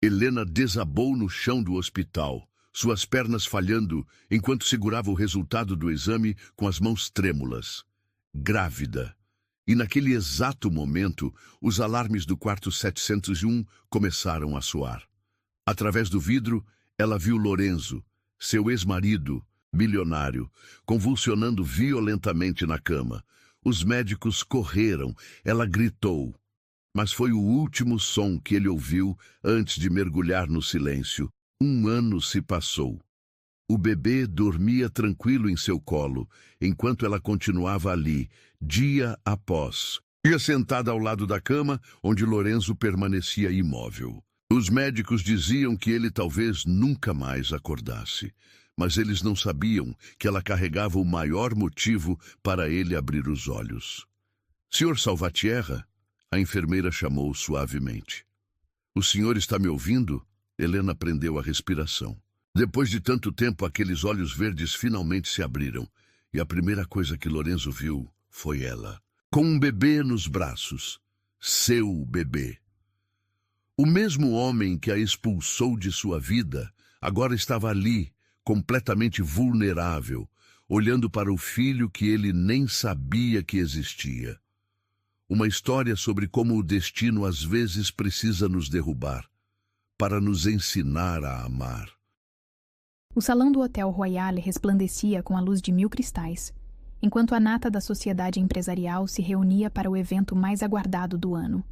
Helena desabou no chão do hospital, suas pernas falhando enquanto segurava o resultado do exame com as mãos trêmulas. Grávida. E naquele exato momento, os alarmes do quarto 701 começaram a soar. Através do vidro, ela viu Lorenzo, seu ex-marido, milionário, convulsionando violentamente na cama. Os médicos correram, ela gritou. Mas foi o último som que ele ouviu antes de mergulhar no silêncio. 1 ano se passou. O bebê dormia tranquilo em seu colo, enquanto ela continuava ali, dia após dia, sentada ao lado da cama, onde Lorenzo permanecia imóvel. Os médicos diziam que ele talvez nunca mais acordasse, mas eles não sabiam que ela carregava o maior motivo para ele abrir os olhos. Senhor Salvatierra, a enfermeira chamou suavemente. O senhor está me ouvindo? Helena prendeu a respiração. Depois de tanto tempo, aqueles olhos verdes finalmente se abriram, e a primeira coisa que Lorenzo viu foi ela, com um bebê nos braços. Seu bebê. O mesmo homem que a expulsou de sua vida agora estava ali, completamente vulnerável, olhando para o filho que ele nem sabia que existia. Uma história sobre como o destino às vezes precisa nos derrubar, para nos ensinar a amar. O salão do Hotel Royale resplandecia com a luz de 1000 cristais, enquanto a nata da sociedade empresarial se reunia para o evento mais aguardado do ano.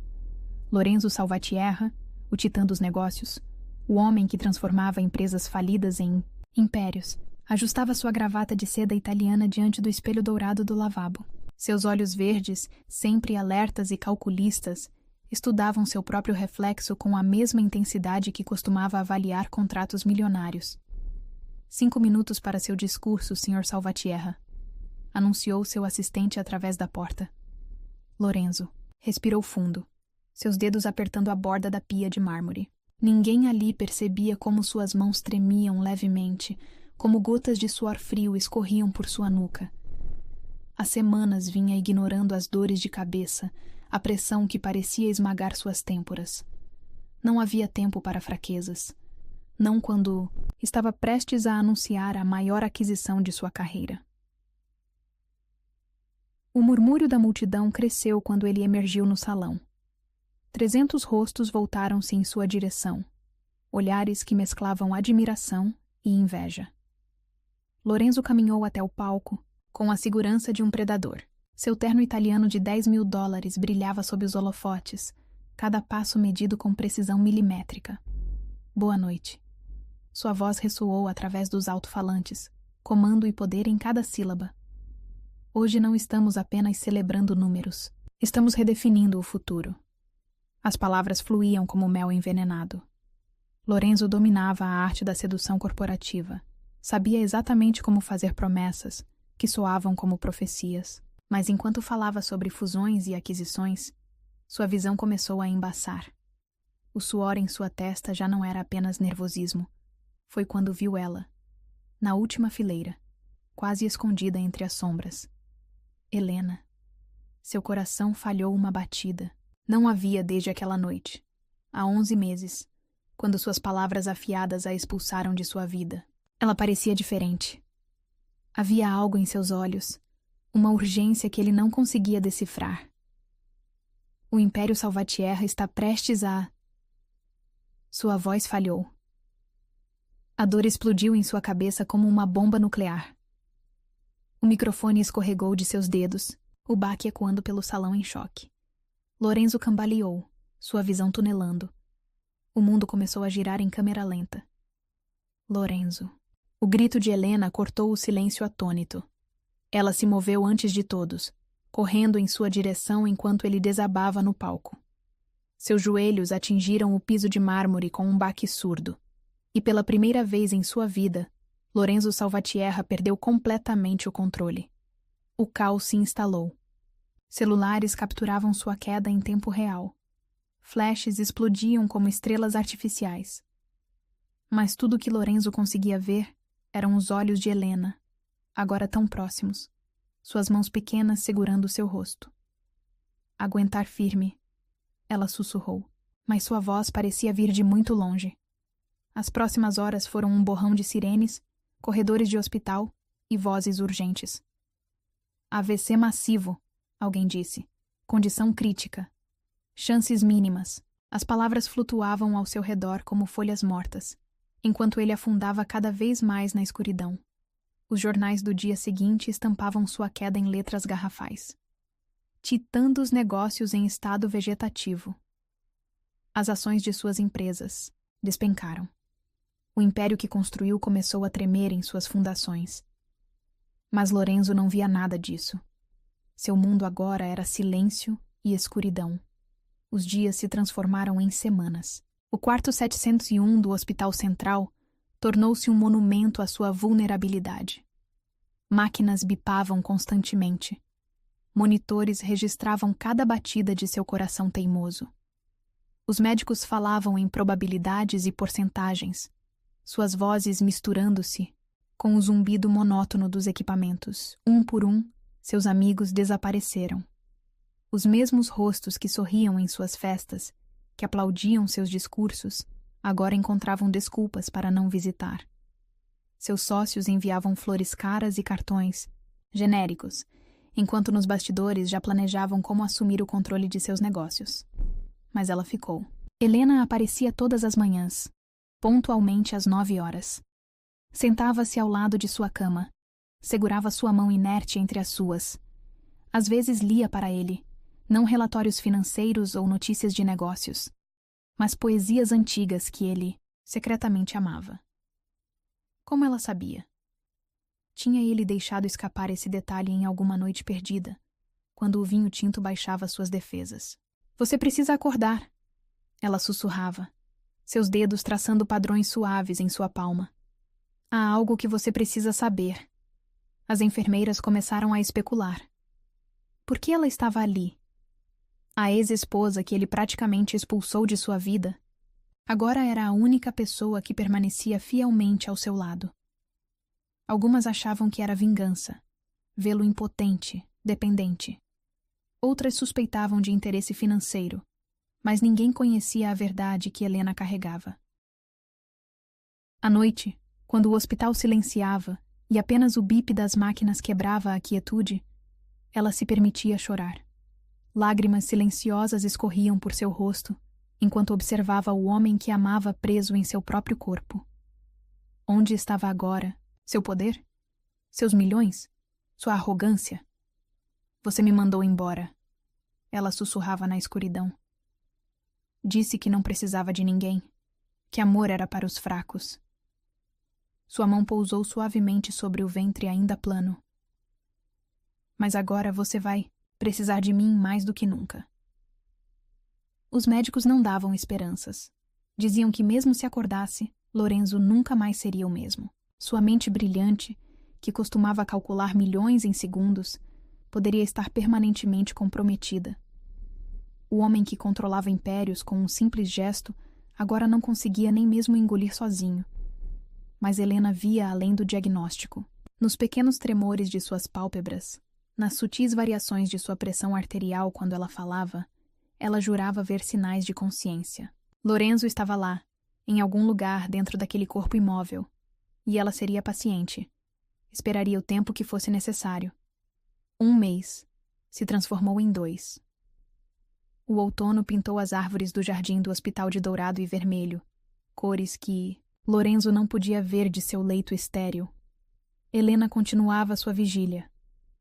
Lorenzo Salvatierra, o titã dos negócios, o homem que transformava empresas falidas em impérios, ajustava sua gravata de seda italiana diante do espelho dourado do lavabo. Seus olhos verdes, sempre alertas e calculistas, estudavam seu próprio reflexo com a mesma intensidade que costumava avaliar contratos milionários. 5 minutos para seu discurso, Sr. Salvatierra, anunciou seu assistente através da porta. Lorenzo respirou fundo, seus dedos apertando a borda da pia de mármore. Ninguém ali percebia como suas mãos tremiam levemente, como gotas de suor frio escorriam por sua nuca. Há semanas vinha ignorando as dores de cabeça, a pressão que parecia esmagar suas têmporas. Não havia tempo para fraquezas. Não quando estava prestes a anunciar a maior aquisição de sua carreira. O murmúrio da multidão cresceu quando ele emergiu no salão. 300 rostos voltaram-se em sua direção, olhares que mesclavam admiração e inveja. Lorenzo caminhou até o palco, com a segurança de um predador. Seu terno italiano de $10.000 brilhava sob os holofotes, cada passo medido com precisão milimétrica. Boa noite. Sua voz ressoou através dos alto-falantes, comando e poder em cada sílaba. Hoje não estamos apenas celebrando números. Estamos redefinindo o futuro. As palavras fluíam como mel envenenado. Lorenzo dominava a arte da sedução corporativa. Sabia exatamente como fazer promessas, que soavam como profecias. Mas enquanto falava sobre fusões e aquisições, sua visão começou a embaçar. O suor em sua testa já não era apenas nervosismo. Foi quando viu ela, na última fileira, quase escondida entre as sombras. Helena. Seu coração falhou uma batida. Não havia desde aquela noite, há 11 meses, quando suas palavras afiadas a expulsaram de sua vida. Ela parecia diferente. Havia algo em seus olhos, uma urgência que ele não conseguia decifrar. O Império Salvatierra está prestes a... Sua voz falhou. A dor explodiu em sua cabeça como uma bomba nuclear. O microfone escorregou de seus dedos, o baque ecoando pelo salão em choque. Lorenzo cambaleou, sua visão tunelando. O mundo começou a girar em câmera lenta. Lorenzo. O grito de Helena cortou o silêncio atônito. Ela se moveu antes de todos, correndo em sua direção enquanto ele desabava no palco. Seus joelhos atingiram o piso de mármore com um baque surdo. E pela primeira vez em sua vida, Lorenzo Salvatierra perdeu completamente o controle. O caos se instalou. Celulares capturavam sua queda em tempo real. Flashes explodiam como estrelas artificiais. Mas tudo que Lorenzo conseguia ver eram os olhos de Helena, agora tão próximos, suas mãos pequenas segurando seu rosto. Aguentar firme, ela sussurrou. mas sua voz parecia vir de muito longe. As próximas horas foram um borrão de sirenes, corredores de hospital e vozes urgentes. AVC massivo, alguém disse. Condição crítica. Chances mínimas. As palavras flutuavam ao seu redor como folhas mortas, enquanto ele afundava cada vez mais na escuridão. Os jornais do dia seguinte estampavam sua queda em letras garrafais. Titã dos negócios em estado vegetativo. As ações de suas empresas despencaram. O império que construiu começou a tremer em suas fundações. Mas Lorenzo não via nada disso. Seu mundo agora era silêncio e escuridão. Os dias se transformaram em semanas. O quarto 701 do Hospital Central tornou-se um monumento à sua vulnerabilidade. Máquinas bipavam constantemente. Monitores registravam cada batida de seu coração teimoso. Os médicos falavam em probabilidades e porcentagens, suas vozes misturando-se com o zumbido monótono dos equipamentos. Um por um, seus amigos desapareceram. Os mesmos rostos que sorriam em suas festas, que aplaudiam seus discursos, agora encontravam desculpas para não visitar. Seus sócios enviavam flores caras e cartões, genéricos, enquanto nos bastidores já planejavam como assumir o controle de seus negócios. Mas ela ficou. Helena aparecia todas as manhãs, pontualmente às 9 horas. Sentava-se ao lado de sua cama, segurava sua mão inerte entre as suas. Às vezes lia para ele, não relatórios financeiros ou notícias de negócios, mas poesias antigas que ele secretamente amava. Como ela sabia? Tinha ele deixado escapar esse detalhe em alguma noite perdida, quando o vinho tinto baixava suas defesas. Você precisa acordar, ela sussurrava, seus dedos traçando padrões suaves em sua palma. Há algo que você precisa saber. As enfermeiras começaram a especular. Por que ela estava ali? A ex-esposa que ele praticamente expulsou de sua vida, agora era a única pessoa que permanecia fielmente ao seu lado. Algumas achavam que era vingança, vê-lo impotente, dependente. Outras suspeitavam de interesse financeiro, mas ninguém conhecia a verdade que Helena carregava. À noite, quando o hospital silenciava e apenas o bip das máquinas quebrava a quietude, ela se permitia chorar. Lágrimas silenciosas escorriam por seu rosto, enquanto observava o homem que amava preso em seu próprio corpo. Onde estava agora? Seu poder? Seus milhões? Sua arrogância? Você me mandou embora. Ela sussurrava na escuridão. Disse que não precisava de ninguém, que amor era para os fracos. Sua mão pousou suavemente sobre o ventre ainda plano. Mas agora você vai precisar de mim mais do que nunca. Os médicos não davam esperanças. Diziam que mesmo se acordasse, Lorenzo nunca mais seria o mesmo. Sua mente brilhante, que costumava calcular milhões em segundos, poderia estar permanentemente comprometida. O homem que controlava impérios com um simples gesto agora não conseguia nem mesmo engolir sozinho. Mas Helena via além do diagnóstico. Nos pequenos tremores de suas pálpebras, nas sutis variações de sua pressão arterial quando ela falava, ela jurava ver sinais de consciência. Lorenzo estava lá, em algum lugar dentro daquele corpo imóvel, e ela seria paciente. Esperaria o tempo que fosse necessário. 1 mês se transformou em 2. O outono pintou as árvores do jardim do hospital de dourado e vermelho, cores que Lorenzo não podia ver de seu leito estéril. Helena continuava sua vigília,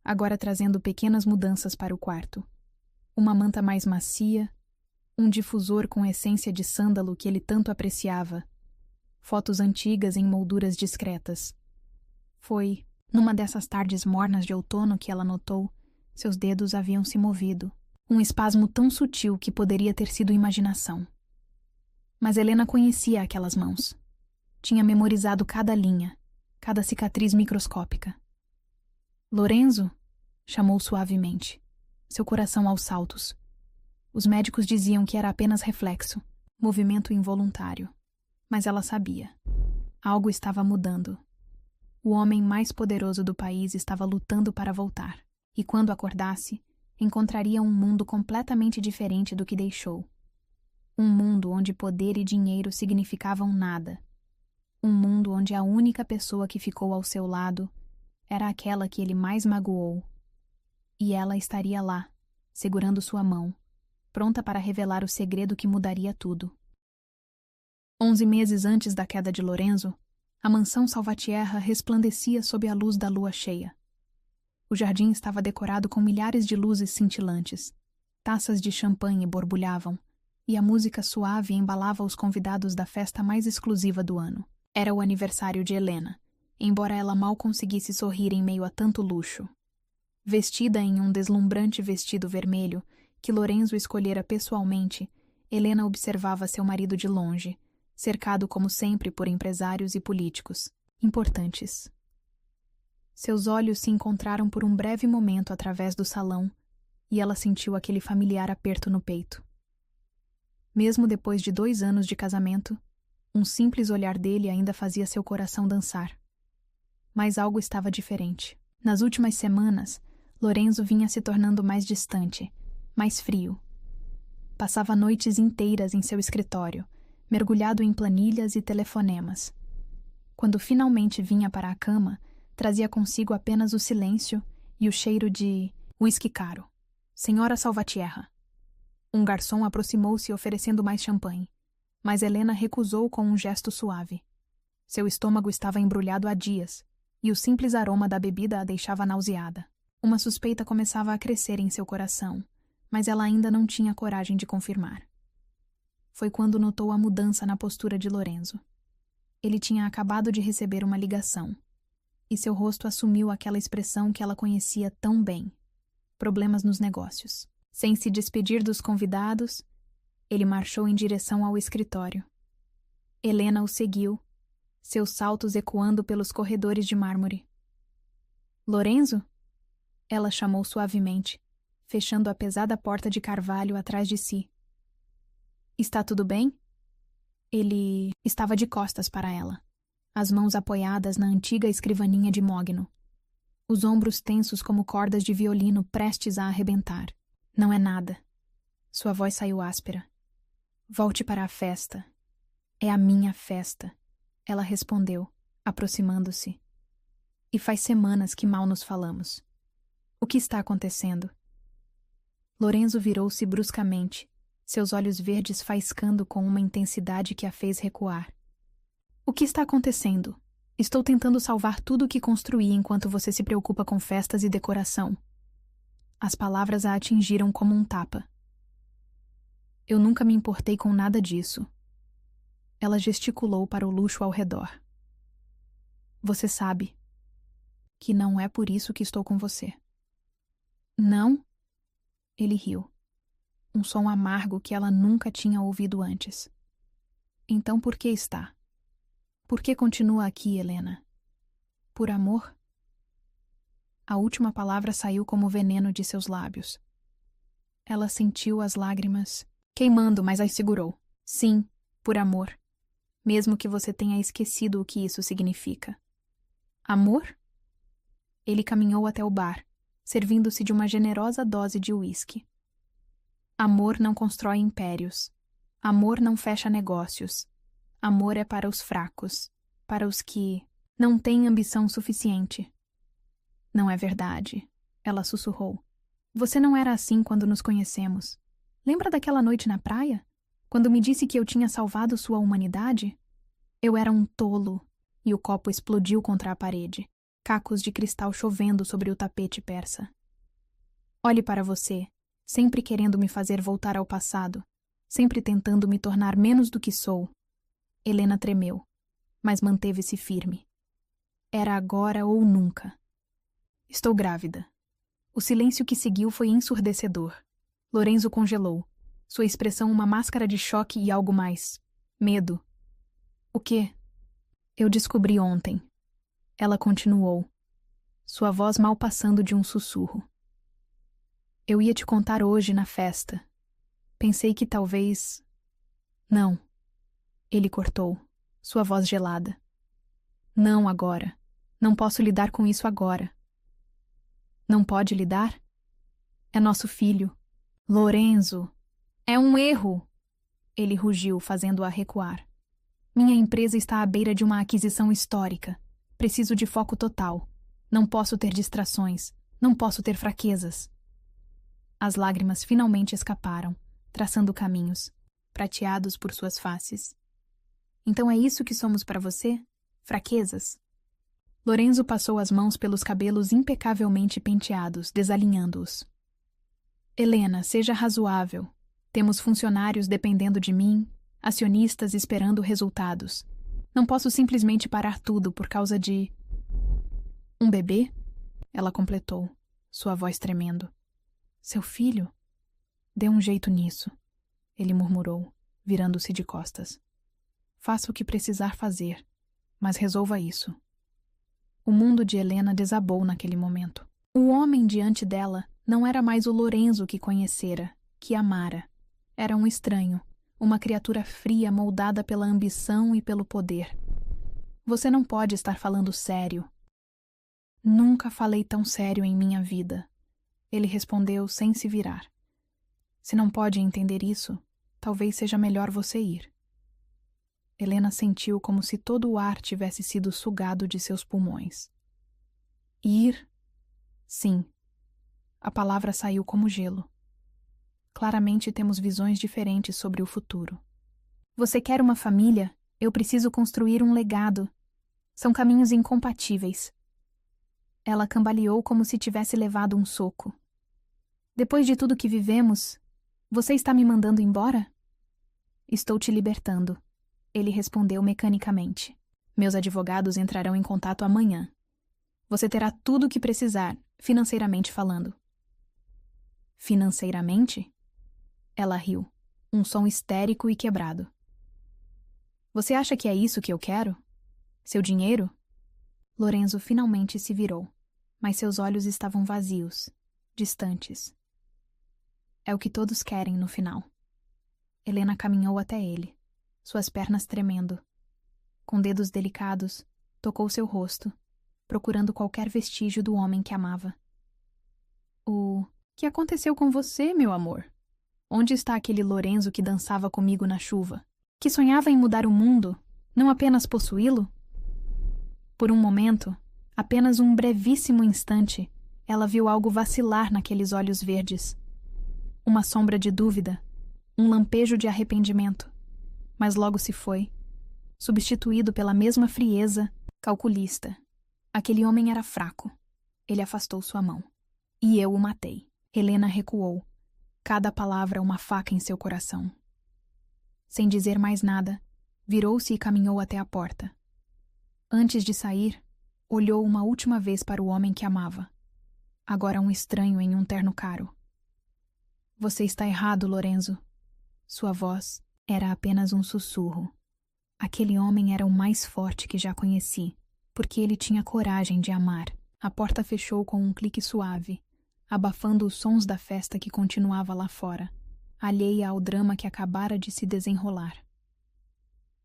agora trazendo pequenas mudanças para o quarto. Uma manta mais macia, um difusor com essência de sândalo que ele tanto apreciava, fotos antigas em molduras discretas. Foi numa dessas tardes mornas de outono que ela notou, seus dedos haviam se movido, um espasmo tão sutil que poderia ter sido imaginação. Mas Helena conhecia aquelas mãos. Tinha memorizado cada linha, cada cicatriz microscópica. Lorenzo? Chamou suavemente, seu coração aos saltos. Os médicos diziam que era apenas reflexo, movimento involuntário. Mas ela sabia. Algo estava mudando. O homem mais poderoso do país estava lutando para voltar, e quando acordasse, encontraria um mundo completamente diferente do que deixou. Um mundo onde poder e dinheiro significavam nada. Um mundo onde a única pessoa que ficou ao seu lado era aquela que ele mais magoou. E ela estaria lá, segurando sua mão, pronta para revelar o segredo que mudaria tudo. 11 meses antes da queda de Lorenzo, a mansão Salvatierra resplandecia sob a luz da lua cheia. O jardim estava decorado com milhares de luzes cintilantes. Taças de champanhe borbulhavam, e a música suave embalava os convidados da festa mais exclusiva do ano. Era o aniversário de Helena, embora ela mal conseguisse sorrir em meio a tanto luxo. Vestida em um deslumbrante vestido vermelho, que Lorenzo escolhera pessoalmente, Helena observava seu marido de longe, cercado como sempre por empresários e políticos importantes. Seus olhos se encontraram por um breve momento através do salão, e ela sentiu aquele familiar aperto no peito. Mesmo depois de 2 anos de casamento, um simples olhar dele ainda fazia seu coração dançar. Mas algo estava diferente. Nas últimas semanas, Lorenzo vinha se tornando mais distante, mais frio. Passava noites inteiras em seu escritório, mergulhado em planilhas e telefonemas. Quando finalmente vinha para a cama, trazia consigo apenas o silêncio e o cheiro de uísque caro. Senhora Salvatierra. Um garçom aproximou-se oferecendo mais champanhe, mas Helena recusou com um gesto suave. Seu estômago estava embrulhado há dias, e o simples aroma da bebida a deixava nauseada. Uma suspeita começava a crescer em seu coração, mas ela ainda não tinha coragem de confirmar. Foi quando notou a mudança na postura de Lorenzo. Ele tinha acabado de receber uma ligação, e seu rosto assumiu aquela expressão que ela conhecia tão bem: problemas nos negócios. Sem se despedir dos convidados, ele marchou em direção ao escritório. Helena o seguiu, seus saltos ecoando pelos corredores de mármore. Lorenzo? Ela chamou suavemente, fechando a pesada porta de carvalho atrás de si. Está tudo bem? Ele estava de costas para ela, as mãos apoiadas na antiga escrivaninha de mogno, os ombros tensos como cordas de violino prestes a arrebentar. Não é nada. Sua voz saiu áspera. Volte para a festa. É a minha festa, ela respondeu, aproximando-se. E faz semanas que mal nos falamos. O que está acontecendo? Lorenzo virou-se bruscamente, seus olhos verdes faiscando com uma intensidade que a fez recuar. O que está acontecendo? Estou tentando salvar tudo o que construí enquanto você se preocupa com festas e decoração. As palavras a atingiram como um tapa. Eu nunca me importei com nada disso. Ela gesticulou para o luxo ao redor. Você sabe que não é por isso que estou com você. Não? Ele riu. Um som amargo que ela nunca tinha ouvido antes. Então por que está? Por que continua aqui, Helena? Por amor? A última palavra saiu como veneno de seus lábios. Ela sentiu as lágrimas queimando, mas as segurou. Sim, por amor. Mesmo que você tenha esquecido o que isso significa. Amor? Ele caminhou até o bar, servindo-se de uma generosa dose de uísque. Amor não constrói impérios. Amor não fecha negócios. Amor é para os fracos, para os que não têm ambição suficiente. Não é verdade, ela sussurrou. Você não era assim quando nos conhecemos. Lembra daquela noite na praia? Quando me disse que eu tinha salvado sua humanidade? Eu era um tolo, e o copo explodiu contra a parede, cacos de cristal chovendo sobre o tapete persa. Olhe para você, sempre querendo me fazer voltar ao passado, sempre tentando me tornar menos do que sou. Helena tremeu, mas manteve-se firme. Era agora ou nunca. Estou grávida. O silêncio que seguiu foi ensurdecedor. Lorenzo congelou, sua expressão uma máscara de choque e algo mais. Medo. O quê? Eu descobri ontem. Ela continuou, sua voz mal passando de um sussurro. Eu ia te contar hoje na festa. Pensei que talvez... Não. Ele cortou, sua voz gelada. Não agora. Não posso lidar com isso agora. Não pode lidar? É nosso filho. Lorenzo. É um erro. Ele rugiu, fazendo-a recuar. Minha empresa está à beira de uma aquisição histórica. Preciso de foco total. Não posso ter distrações. Não posso ter fraquezas. As lágrimas finalmente escaparam, traçando caminhos, prateados por suas faces. Então é isso que somos para você? Fraquezas? Lorenzo passou as mãos pelos cabelos impecavelmente penteados, desalinhando-os. Helena, seja razoável. Temos funcionários dependendo de mim, acionistas esperando resultados. Não posso simplesmente parar tudo por causa de... Um bebê? Ela completou, sua voz tremendo. Seu filho? Dê um jeito nisso, ele murmurou, virando-se de costas. Faça o que precisar fazer, mas resolva isso. O mundo de Helena desabou naquele momento. O homem diante dela não era mais o Lorenzo que conhecera, que amara. Era um estranho, uma criatura fria moldada pela ambição e pelo poder. Você não pode estar falando sério. Nunca falei tão sério em minha vida, ele respondeu sem se virar. Se não pode entender isso, talvez seja melhor você ir. Helena sentiu como se todo o ar tivesse sido sugado de seus pulmões. Ir? Sim. A palavra saiu como gelo. Claramente temos visões diferentes sobre o futuro. Você quer uma família? Eu preciso construir um legado. São caminhos incompatíveis. Ela cambaleou como se tivesse levado um soco. Depois de tudo que vivemos, você está me mandando embora? Estou te libertando. Ele respondeu mecanicamente. Meus advogados entrarão em contato amanhã. Você terá tudo o que precisar, financeiramente falando. Financeiramente? Ela riu, um som histérico e quebrado. Você acha que é isso que eu quero? Seu dinheiro? Lorenzo finalmente se virou, mas seus olhos estavam vazios, distantes. É o que todos querem no final. Helena caminhou até ele, suas pernas tremendo. Com dedos delicados, tocou seu rosto, procurando qualquer vestígio do homem que amava. O que aconteceu com você, meu amor? Onde está aquele Lorenzo que dançava comigo na chuva? Que sonhava em mudar o mundo, não apenas possuí-lo? Por um momento, apenas um brevíssimo instante, ela viu algo vacilar naqueles olhos verdes. Uma sombra de dúvida, um lampejo de arrependimento. Mas logo se foi, substituído pela mesma frieza calculista. Aquele homem era fraco. Ele afastou sua mão. E eu o matei. Helena recuou, cada palavra uma faca em seu coração. Sem dizer mais nada, virou-se e caminhou até a porta. Antes de sair, olhou uma última vez para o homem que amava. Agora um estranho em um terno caro. Você está errado, Lorenzo. Sua voz era apenas um sussurro. Aquele homem era o mais forte que já conheci, porque ele tinha coragem de amar. A porta fechou com um clique suave, abafando os sons da festa que continuava lá fora, alheia ao drama que acabara de se desenrolar.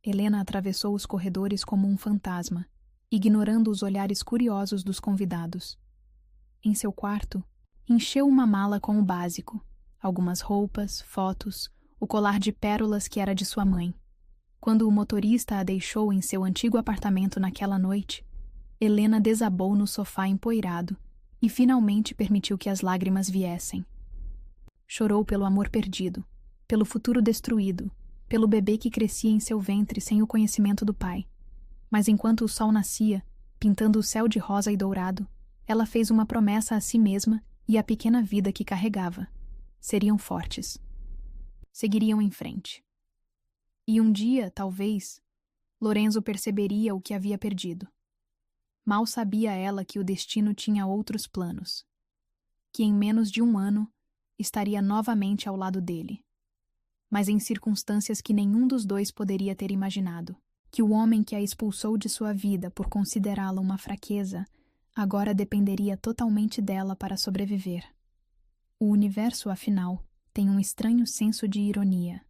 Helena atravessou os corredores como um fantasma, ignorando os olhares curiosos dos convidados. Em seu quarto, encheu uma mala com o básico, algumas roupas, fotos, o colar de pérolas que era de sua mãe. Quando o motorista a deixou em seu antigo apartamento naquela noite, Helena desabou no sofá empoeirado e finalmente permitiu que as lágrimas viessem. Chorou pelo amor perdido, pelo futuro destruído, pelo bebê que crescia em seu ventre sem o conhecimento do pai. Mas enquanto o sol nascia, pintando o céu de rosa e dourado, ela fez uma promessa a si mesma e à pequena vida que carregava. Seriam fortes. Seguiriam em frente. E um dia, talvez, Lorenzo perceberia o que havia perdido. Mal sabia ela que o destino tinha outros planos. Que em menos de um ano estaria novamente ao lado dele. Mas em circunstâncias que nenhum dos dois poderia ter imaginado. Que o homem que a expulsou de sua vida por considerá-la uma fraqueza agora dependeria totalmente dela para sobreviver. O universo, afinal, tem um estranho senso de ironia.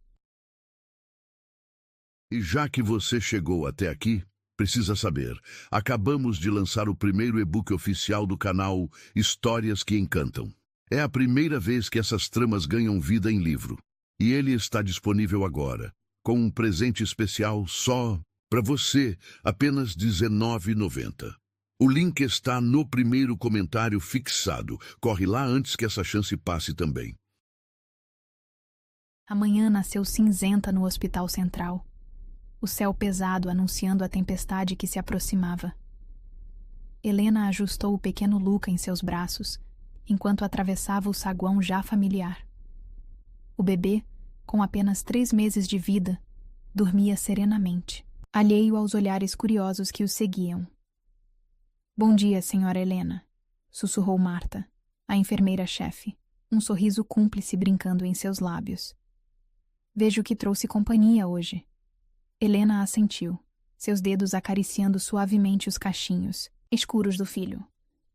E já que você chegou até aqui, precisa saber, acabamos de lançar o primeiro e-book oficial do canal Histórias que Encantam. É a primeira vez que essas tramas ganham vida em livro. E ele está disponível agora, com um presente especial só para você, apenas R$19,90. O link está no primeiro comentário fixado. Corre lá antes que essa chance passe também. A manhã nasceu cinzenta no Hospital Central. O céu pesado anunciando a tempestade que se aproximava. Helena ajustou o pequeno Luca em seus braços, enquanto atravessava o saguão já familiar. O bebê, com apenas 3 meses de vida, dormia serenamente, alheio aos olhares curiosos que os seguiam. "Bom dia, senhora Helena", sussurrou Marta, a enfermeira-chefe, um sorriso cúmplice brincando em seus lábios. "Vejo que trouxe companhia hoje." Helena assentiu, seus dedos acariciando suavemente os cachinhos, escuros do filho,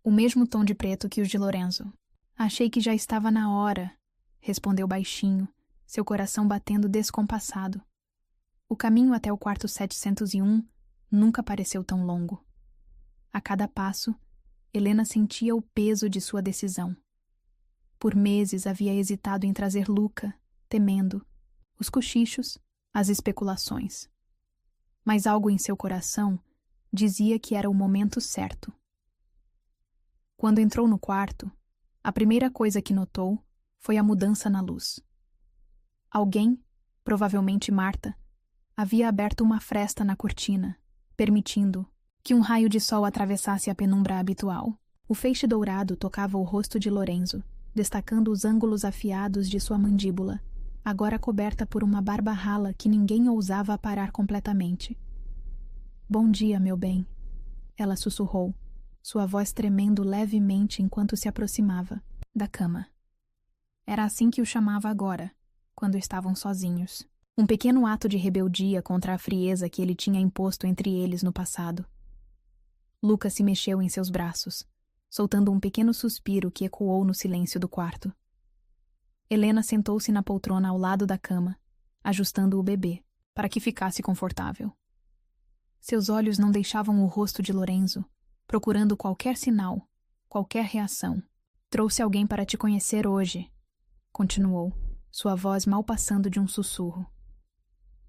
o mesmo tom de preto que os de Lorenzo. "Achei que já estava na hora", respondeu baixinho, seu coração batendo descompassado. O caminho até o quarto 701 nunca pareceu tão longo. A cada passo, Helena sentia o peso de sua decisão. Por meses havia hesitado em trazer Luca, temendo os cochichos, as especulações. Mas algo em seu coração dizia que era o momento certo. Quando entrou no quarto, a primeira coisa que notou foi a mudança na luz. Alguém, provavelmente Marta, havia aberto uma fresta na cortina, permitindo que um raio de sol atravessasse a penumbra habitual. O feixe dourado tocava o rosto de Lorenzo, destacando os ângulos afiados de sua mandíbula, agora coberta por uma barba rala que ninguém ousava aparar completamente. "Bom dia, meu bem", ela sussurrou, sua voz tremendo levemente enquanto se aproximava da cama. Era assim que o chamava agora, quando estavam sozinhos. Um pequeno ato de rebeldia contra a frieza que ele tinha imposto entre eles no passado. Luca se mexeu em seus braços, soltando um pequeno suspiro que ecoou no silêncio do quarto. Helena sentou-se na poltrona ao lado da cama, ajustando o bebê, para que ficasse confortável. Seus olhos não deixavam o rosto de Lorenzo, procurando qualquer sinal, qualquer reação. "Trouxe alguém para te conhecer hoje", continuou, sua voz mal passando de um sussurro.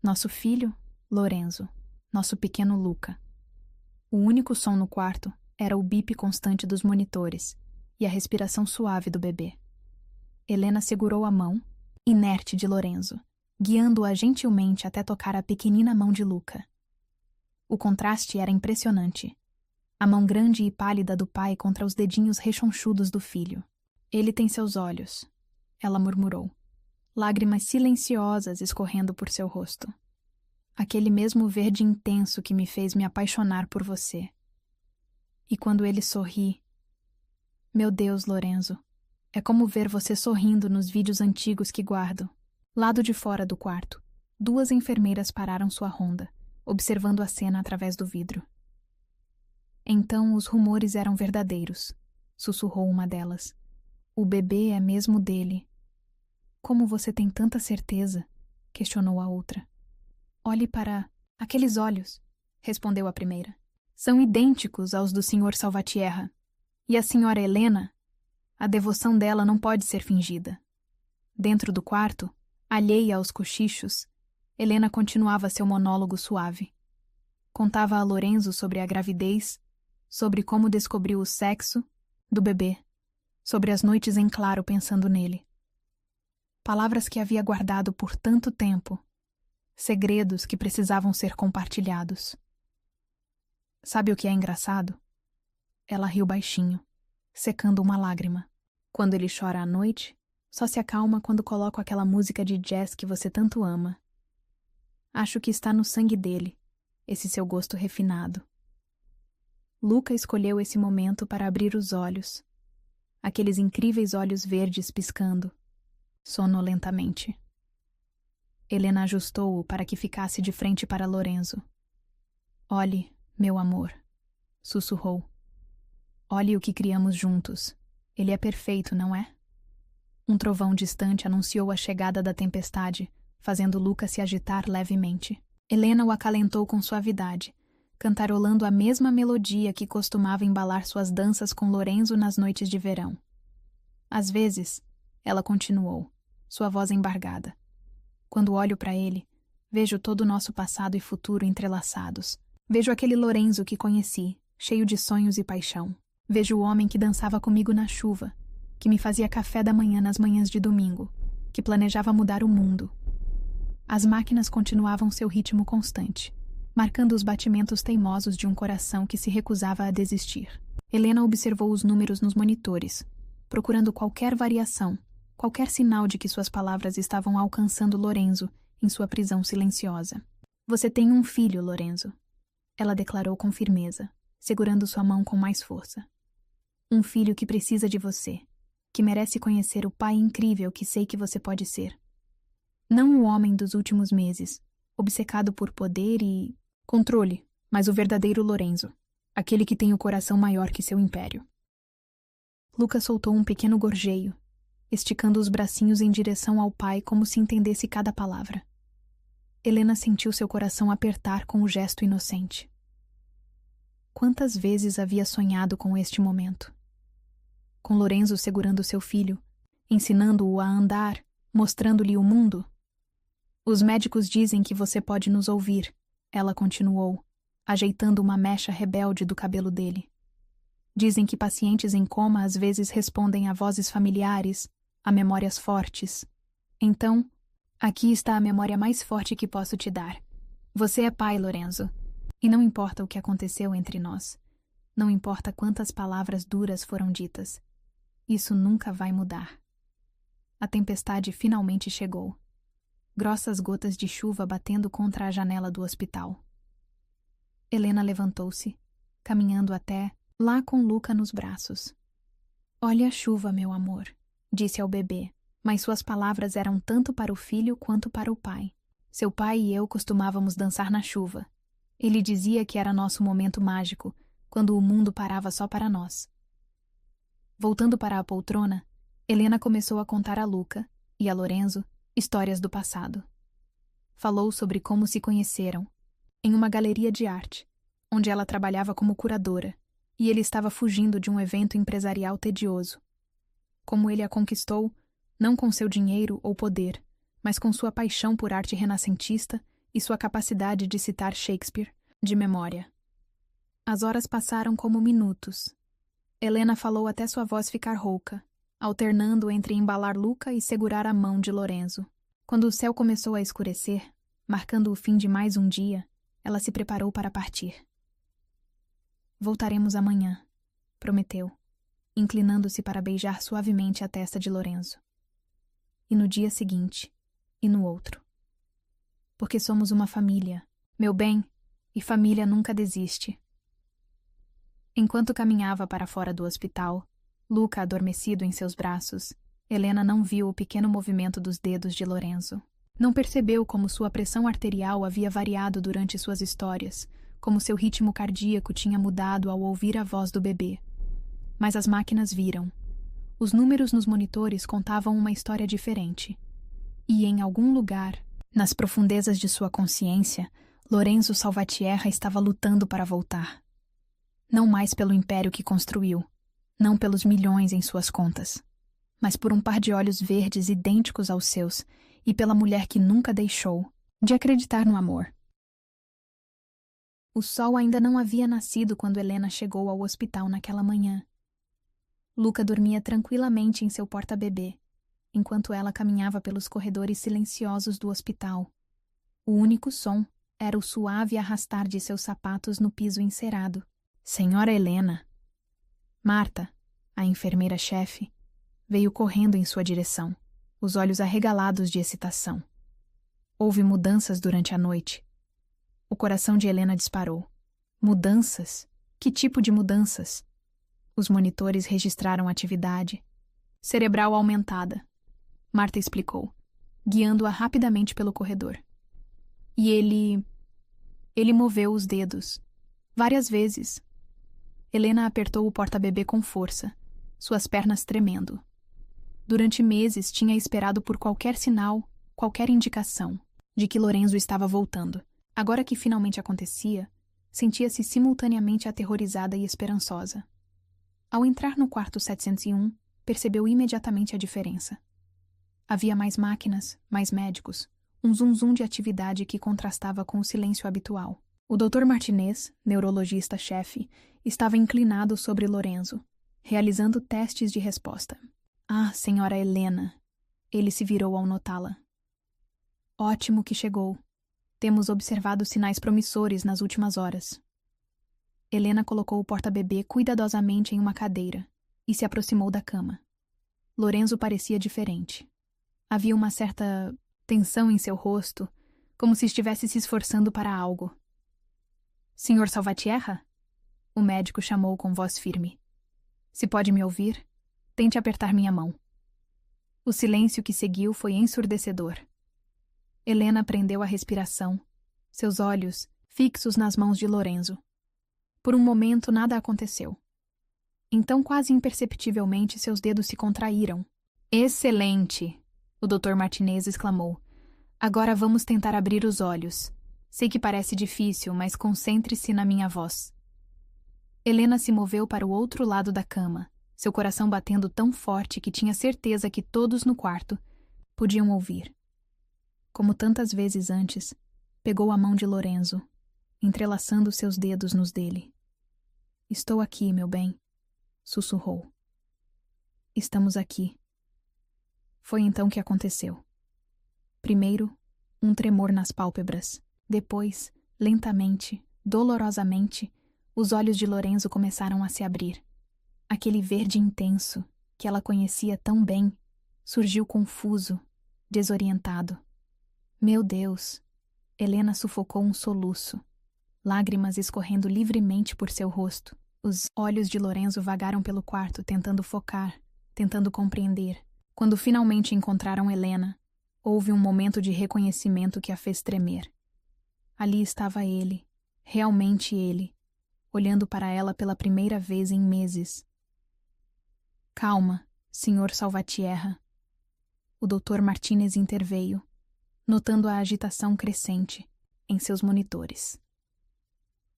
"Nosso filho, Lorenzo, nosso pequeno Luca." O único som no quarto era o bip constante dos monitores e a respiração suave do bebê. Helena segurou a mão, inerte de Lorenzo, guiando-a gentilmente até tocar a pequenina mão de Luca. O contraste era impressionante. A mão grande e pálida do pai contra os dedinhos rechonchudos do filho. "Ele tem seus olhos", ela murmurou, lágrimas silenciosas escorrendo por seu rosto. "Aquele mesmo verde intenso que me fez me apaixonar por você. E quando ele sorri... Meu Deus, Lorenzo, é como ver você sorrindo nos vídeos antigos que guardo." Lado de fora do quarto, 2 enfermeiras pararam sua ronda, observando a cena através do vidro. "Então os rumores eram verdadeiros", sussurrou uma delas. "O bebê é mesmo dele." "Como você tem tanta certeza?", questionou a outra. "Olhe para aqueles olhos", respondeu a primeira. "São idênticos aos do Sr. Salvatierra. E a Sra. Helena? A devoção dela não pode ser fingida." Dentro do quarto, alheia aos cochichos, Helena continuava seu monólogo suave. Contava a Lorenzo sobre a gravidez, sobre como descobriu o sexo do bebê, sobre as noites em claro pensando nele. Palavras que havia guardado por tanto tempo, segredos que precisavam ser compartilhados. "Sabe o que é engraçado?" Ela riu baixinho, secando uma lágrima. "Quando ele chora à noite, só se acalma quando coloco aquela música de jazz que você tanto ama. Acho que está no sangue dele, esse seu gosto refinado." Luca escolheu esse momento para abrir os olhos, aqueles incríveis olhos verdes piscando, sonolentamente. Helena ajustou-o para que ficasse de frente para Lorenzo. "Olhe, meu amor", sussurrou. "Olhe o que criamos juntos. Ele é perfeito, não é?" Um trovão distante anunciou a chegada da tempestade, fazendo Luca se agitar levemente. Helena o acalentou com suavidade, cantarolando a mesma melodia que costumava embalar suas danças com Lorenzo nas noites de verão. Às vezes, ela continuou, sua voz embargada. Quando olho para ele, vejo todo o nosso passado e futuro entrelaçados. Vejo aquele Lorenzo que conheci, cheio de sonhos e paixão. Vejo o homem que dançava comigo na chuva, que me fazia café da manhã nas manhãs de domingo, que planejava mudar o mundo. As máquinas continuavam seu ritmo constante, marcando os batimentos teimosos de um coração que se recusava a desistir. Helena observou os números nos monitores, procurando qualquer variação, qualquer sinal de que suas palavras estavam alcançando Lorenzo em sua prisão silenciosa. Você tem um filho, Lorenzo, ela declarou com firmeza, segurando sua mão com mais força. Um filho que precisa de você, que merece conhecer o pai incrível que sei que você pode ser. Não o homem dos últimos meses, obcecado por poder e controle, mas o verdadeiro Lorenzo, aquele que tem o coração maior que seu império. Lucas soltou um pequeno gorjeio, esticando os bracinhos em direção ao pai como se entendesse cada palavra. Helena sentiu seu coração apertar com o gesto inocente. Quantas vezes havia sonhado com este momento? Com Lorenzo segurando seu filho, ensinando-o a andar, mostrando-lhe o mundo? Os médicos dizem que você pode nos ouvir, ela continuou, ajeitando uma mecha rebelde do cabelo dele. Dizem que pacientes em coma às vezes respondem a vozes familiares, a memórias fortes. Então, aqui está a memória mais forte que posso te dar. Você é pai, Lorenzo. E não importa o que aconteceu entre nós. Não importa quantas palavras duras foram ditas. Isso nunca vai mudar. A tempestade finalmente chegou. Grossas gotas de chuva batendo contra a janela do hospital. Helena levantou-se, caminhando até lá com Luca nos braços. Olha a chuva, meu amor, disse ao bebê, mas suas palavras eram tanto para o filho quanto para o pai. Seu pai e eu costumávamos dançar na chuva. Ele dizia que era nosso momento mágico, quando o mundo parava só para nós. Voltando para a poltrona, Helena começou a contar a Luca e a Lorenzo histórias do passado. Falou sobre como se conheceram, em uma galeria de arte, onde ela trabalhava como curadora, e ele estava fugindo de um evento empresarial tedioso. Como ele a conquistou, não com seu dinheiro ou poder, mas com sua paixão por arte renascentista e sua capacidade de citar Shakespeare de memória. As horas passaram como minutos. Helena falou até sua voz ficar rouca, alternando entre embalar Luca e segurar a mão de Lorenzo. Quando o céu começou a escurecer, marcando o fim de mais um dia, ela se preparou para partir. Voltaremos amanhã, prometeu, inclinando-se para beijar suavemente a testa de Lorenzo. E no dia seguinte, e no outro. Porque somos uma família, meu bem, e família nunca desiste. Enquanto caminhava para fora do hospital, Luca adormecido em seus braços, Helena não viu o pequeno movimento dos dedos de Lorenzo. Não percebeu como sua pressão arterial havia variado durante suas histórias, como seu ritmo cardíaco tinha mudado ao ouvir a voz do bebê. Mas as máquinas viram. Os números nos monitores contavam uma história diferente. E em algum lugar, nas profundezas de sua consciência, Lorenzo Salvatierra estava lutando para voltar. Não mais pelo império que construiu, não pelos milhões em suas contas, mas por um par de olhos verdes idênticos aos seus e pela mulher que nunca deixou de acreditar no amor. O sol ainda não havia nascido quando Helena chegou ao hospital naquela manhã. Luca dormia tranquilamente em seu porta-bebê, enquanto ela caminhava pelos corredores silenciosos do hospital. O único som era o suave arrastar de seus sapatos no piso encerado. Senhora Helena! Marta, a enfermeira-chefe, veio correndo em sua direção, os olhos arregalados de excitação. Houve mudanças durante a noite. O coração de Helena disparou. Mudanças? Que tipo de mudanças? Os monitores registraram atividade. Cerebral aumentada. Marta explicou, guiando-a rapidamente pelo corredor. E ele moveu os dedos. Várias vezes. Helena apertou o porta-bebê com força, suas pernas tremendo. Durante meses tinha esperado por qualquer sinal, qualquer indicação, de que Lorenzo estava voltando. Agora que finalmente acontecia, sentia-se simultaneamente aterrorizada e esperançosa. Ao entrar no quarto 701, percebeu imediatamente a diferença. Havia mais máquinas, mais médicos, um zum-zum de atividade que contrastava com o silêncio habitual. O Dr. Martinez, neurologista-chefe, estava inclinado sobre Lorenzo, realizando testes de resposta. Ah, senhora Helena! Ele se virou ao notá-la. Ótimo que chegou. Temos observado sinais promissores nas últimas horas. Helena colocou o porta-bebê cuidadosamente em uma cadeira e se aproximou da cama. Lorenzo parecia diferente. Havia uma certa tensão em seu rosto, como se estivesse se esforçando para algo. Senhor Salvatierra? O médico chamou com voz firme. Se pode me ouvir, tente apertar minha mão. O silêncio que seguiu foi ensurdecedor. Helena prendeu a respiração, seus olhos fixos nas mãos de Lorenzo. Por um momento nada aconteceu. Então, quase imperceptivelmente, seus dedos se contraíram. Excelente! O Dr. Martinez exclamou. Agora vamos tentar abrir os olhos. Sei que parece difícil, mas concentre-se na minha voz. Helena se moveu para o outro lado da cama, seu coração batendo tão forte que tinha certeza que todos no quarto podiam ouvir. Como tantas vezes antes, pegou a mão de Lorenzo, entrelaçando seus dedos nos dele. Estou aqui, meu bem, sussurrou. Estamos aqui. Foi então que aconteceu. Primeiro, um tremor nas pálpebras. Depois, lentamente, dolorosamente, os olhos de Lorenzo começaram a se abrir. Aquele verde intenso, que ela conhecia tão bem, surgiu confuso, desorientado. Meu Deus! Helena sufocou um soluço, lágrimas escorrendo livremente por seu rosto. Os olhos de Lorenzo vagaram pelo quarto, tentando focar, tentando compreender. Quando finalmente encontraram Helena, houve um momento de reconhecimento que a fez tremer. Ali estava ele, realmente ele, olhando para ela pela primeira vez em meses. Calma, Sr. Salvatierra. O Dr. Martinez interveio, notando a agitação crescente em seus monitores.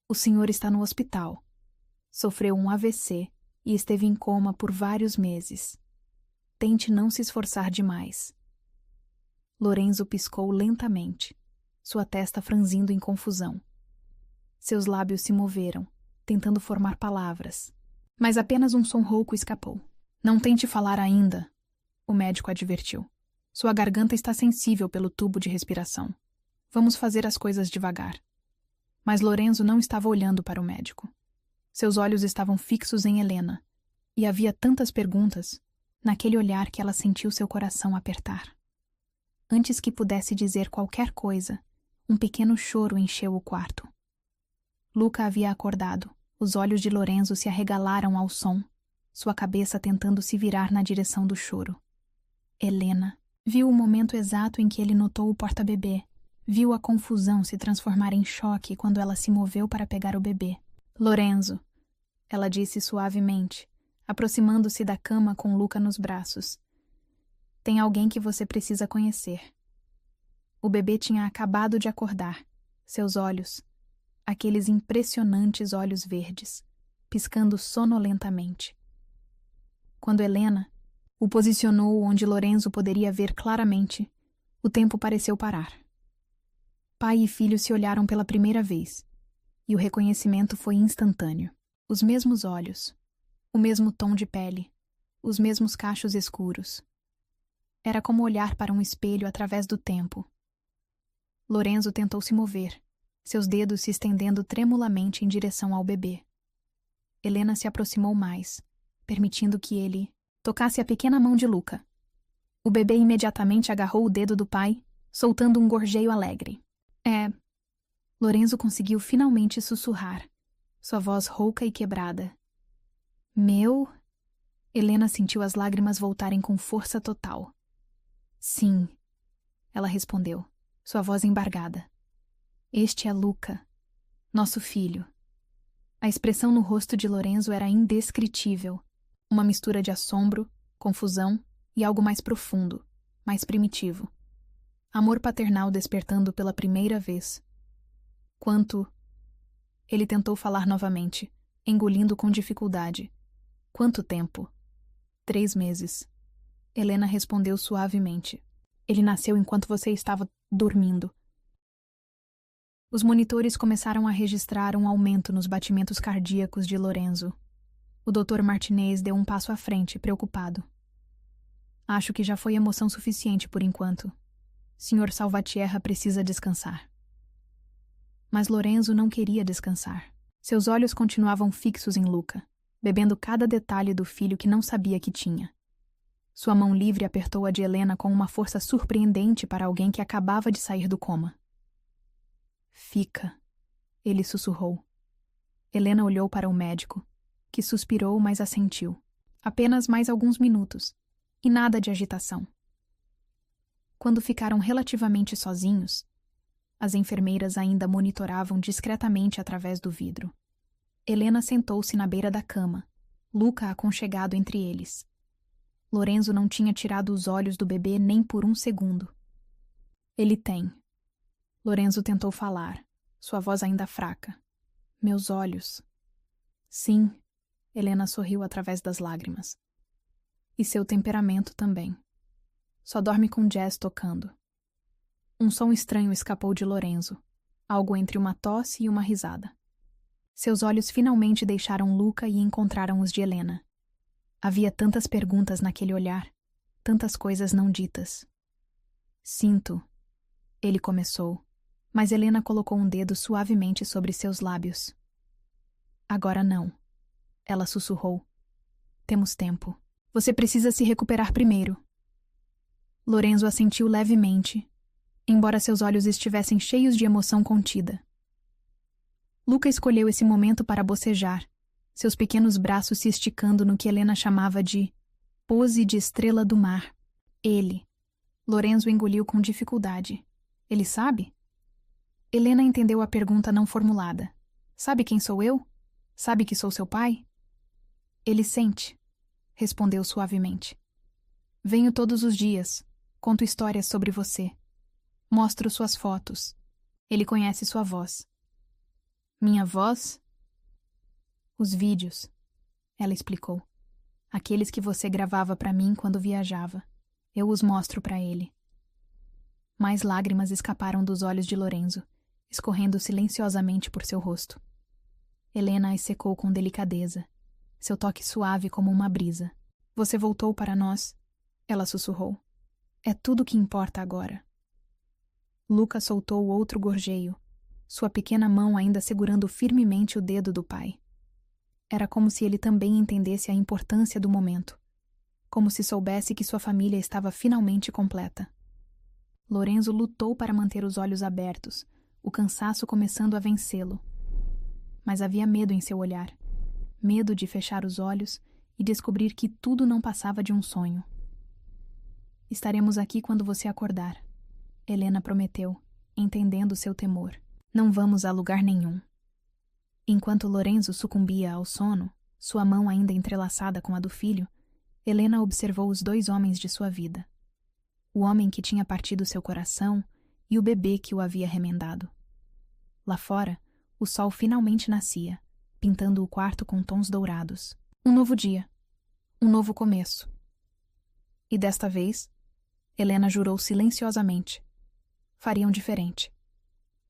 O senhor está no hospital. Sofreu um AVC e esteve em coma por vários meses. Tente não se esforçar demais. Lorenzo piscou lentamente, sua testa franzindo em confusão. Seus lábios se moveram, tentando formar palavras, mas apenas um som rouco escapou. Não tente falar ainda, o médico advertiu. Sua garganta está sensível pelo tubo de respiração. Vamos fazer as coisas devagar. Mas Lorenzo não estava olhando para o médico. Seus olhos estavam fixos em Helena, e havia tantas perguntas, naquele olhar que ela sentiu seu coração apertar. Antes que pudesse dizer qualquer coisa, um pequeno choro encheu o quarto. Luca havia acordado. Os olhos de Lorenzo se arregalaram ao som, sua cabeça tentando se virar na direção do choro. Helena viu o momento exato em que ele notou o porta-bebê. Viu a confusão se transformar em choque quando ela se moveu para pegar o bebê. Lorenzo, ela disse suavemente, aproximando-se da cama com Luca nos braços. Tem alguém que você precisa conhecer. O bebê tinha acabado de acordar. Seus olhos, aqueles impressionantes olhos verdes, piscando sonolentamente. Quando Helena o posicionou onde Lorenzo poderia ver claramente, o tempo pareceu parar. Pai e filho se olharam pela primeira vez, e o reconhecimento foi instantâneo. Os mesmos olhos, o mesmo tom de pele, os mesmos cachos escuros. Era como olhar para um espelho através do tempo. Lorenzo tentou se mover, seus dedos se estendendo tremulamente em direção ao bebê. Helena se aproximou mais, permitindo que ele tocasse a pequena mão de Luca. O bebê imediatamente agarrou o dedo do pai, soltando um gorjeio alegre. Lorenzo conseguiu finalmente sussurrar, sua voz rouca e quebrada. Meu? Helena sentiu as lágrimas voltarem com força total. Sim, ela respondeu, sua voz embargada. Este é Luca, nosso filho. A expressão no rosto de Lorenzo era indescritível, uma mistura de assombro, confusão e algo mais profundo, mais primitivo. Amor paternal despertando pela primeira vez. Ele tentou falar novamente, engolindo com dificuldade. Quanto tempo? 3 meses. Helena respondeu suavemente. Ele nasceu enquanto você estava dormindo. Os monitores começaram a registrar um aumento nos batimentos cardíacos de Lorenzo. O Dr. Martinez deu um passo à frente, preocupado. Acho que já foi emoção suficiente por enquanto. Sr. Salvatierra precisa descansar. Mas Lorenzo não queria descansar. Seus olhos continuavam fixos em Luca, bebendo cada detalhe do filho que não sabia que tinha. Sua mão livre apertou a de Helena com uma força surpreendente para alguém que acabava de sair do coma. Fica, ele sussurrou. Helena olhou para o médico, que suspirou, mas assentiu. Apenas mais alguns minutos, e nada de agitação. Quando ficaram relativamente sozinhos, as enfermeiras ainda monitoravam discretamente através do vidro. Helena sentou-se na beira da cama, Luca aconchegado entre eles. Lorenzo não tinha tirado os olhos do bebê nem por um segundo. Ele tem. Lorenzo tentou falar, sua voz ainda fraca. Meus olhos. Sim, Helena sorriu através das lágrimas. E seu temperamento também. Só dorme com jazz tocando. Um som estranho escapou de Lorenzo, algo entre uma tosse e uma risada. Seus olhos finalmente deixaram Luca e encontraram os de Helena. Havia tantas perguntas naquele olhar, tantas coisas não ditas. Sinto, ele começou, mas Helena colocou um dedo suavemente sobre seus lábios. Agora não, ela sussurrou. Temos tempo. Você precisa se recuperar primeiro. Lorenzo assentiu levemente, embora seus olhos estivessem cheios de emoção contida. Luca escolheu esse momento para bocejar, seus pequenos braços se esticando no que Helena chamava de pose de estrela do mar. Ele. Lorenzo engoliu com dificuldade. Ele sabe? Helena entendeu a pergunta não formulada. Sabe quem sou eu? Sabe que sou seu pai? Ele sente, respondeu suavemente. Venho todos os dias, conto histórias sobre você. Mostro suas fotos. Ele conhece sua voz. Minha voz? Os vídeos, ela explicou. Aqueles que você gravava para mim quando viajava. Eu os mostro para ele. Mais lágrimas escaparam dos olhos de Lorenzo, escorrendo silenciosamente por seu rosto. Helena as secou com delicadeza, seu toque suave como uma brisa. Você voltou para nós, ela sussurrou. É tudo que importa agora. Luca soltou outro gorjeio, sua pequena mão ainda segurando firmemente o dedo do pai. Era como se ele também entendesse a importância do momento, como se soubesse que sua família estava finalmente completa. Lorenzo lutou para manter os olhos abertos, o cansaço começando a vencê-lo. Mas havia medo em seu olhar, medo de fechar os olhos e descobrir que tudo não passava de um sonho. Estaremos aqui quando você acordar, Helena prometeu, entendendo seu temor. Não vamos a lugar nenhum. Enquanto Lorenzo sucumbia ao sono, sua mão ainda entrelaçada com a do filho, Helena observou os dois homens de sua vida. O homem que tinha partido seu coração e o bebê que o havia remendado. Lá fora, o sol finalmente nascia, pintando o quarto com tons dourados. Um novo dia. Um novo começo. E desta vez, Helena jurou silenciosamente. Fariam diferente.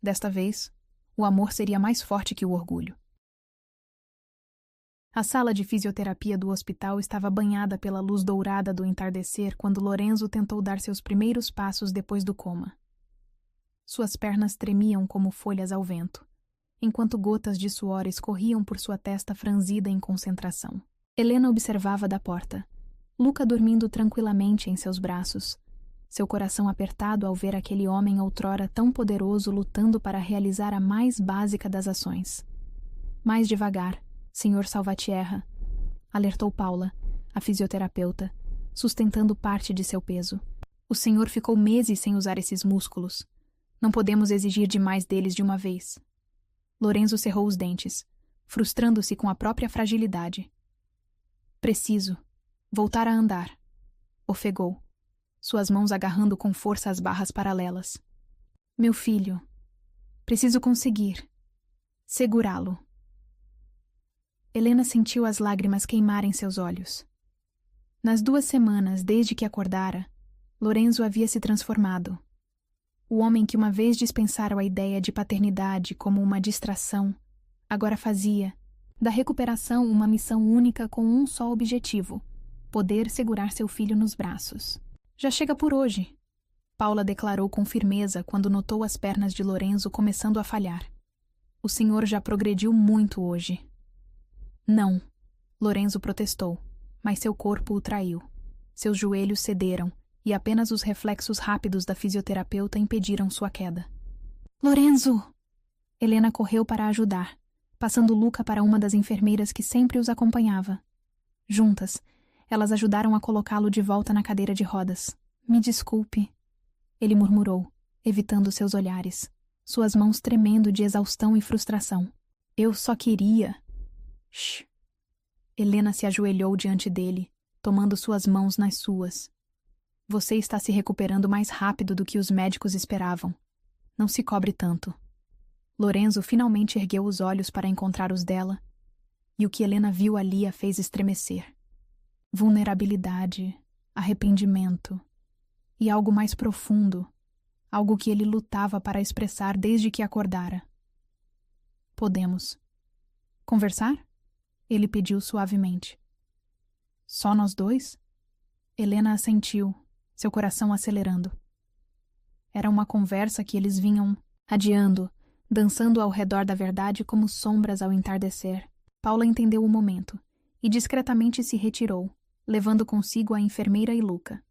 Desta vez, o amor seria mais forte que o orgulho. A sala de fisioterapia do hospital estava banhada pela luz dourada do entardecer quando Lorenzo tentou dar seus primeiros passos depois do coma. Suas pernas tremiam como folhas ao vento, enquanto gotas de suor escorriam por sua testa franzida em concentração. Helena observava da porta, Luca dormindo tranquilamente em seus braços, seu coração apertado ao ver aquele homem outrora tão poderoso lutando para realizar a mais básica das ações. Mais devagar, Sr. Salvatierra, alertou Paula, a fisioterapeuta, sustentando parte de seu peso. O senhor ficou meses sem usar esses músculos. Não podemos exigir demais deles de uma vez. Lorenzo cerrou os dentes, frustrando-se com a própria fragilidade. Preciso voltar a andar, ofegou, suas mãos agarrando com força as barras paralelas. Meu filho, preciso conseguir segurá-lo. Helena sentiu as lágrimas queimarem seus olhos. Nas 2 semanas desde que acordara, Lorenzo havia se transformado. O homem que uma vez dispensara a ideia de paternidade como uma distração, agora fazia da recuperação uma missão única com um só objetivo: poder segurar seu filho nos braços. Já chega por hoje, Paula declarou com firmeza quando notou as pernas de Lorenzo começando a falhar. O senhor já progrediu muito hoje. Não, Lorenzo protestou, mas seu corpo o traiu. Seus joelhos cederam e apenas os reflexos rápidos da fisioterapeuta impediram sua queda. Lorenzo! Helena correu para ajudar, passando Luca para uma das enfermeiras que sempre os acompanhava. Juntas, elas ajudaram a colocá-lo de volta na cadeira de rodas. Me desculpe, ele murmurou, evitando seus olhares, suas mãos tremendo de exaustão e frustração. Eu só queria... Shh! Helena se ajoelhou diante dele, tomando suas mãos nas suas. Você está se recuperando mais rápido do que os médicos esperavam. Não se cobre tanto. Lorenzo finalmente ergueu os olhos para encontrar os dela, e o que Helena viu ali a fez estremecer. Vulnerabilidade, arrependimento e algo mais profundo, algo que ele lutava para expressar desde que acordara. Podemos conversar? Ele pediu suavemente. Só nós dois? Helena assentiu, seu coração acelerando. Era uma conversa que eles vinham adiando, dançando ao redor da verdade como sombras ao entardecer. Paula entendeu o momento e discretamente se retirou, levando consigo a enfermeira e Luca.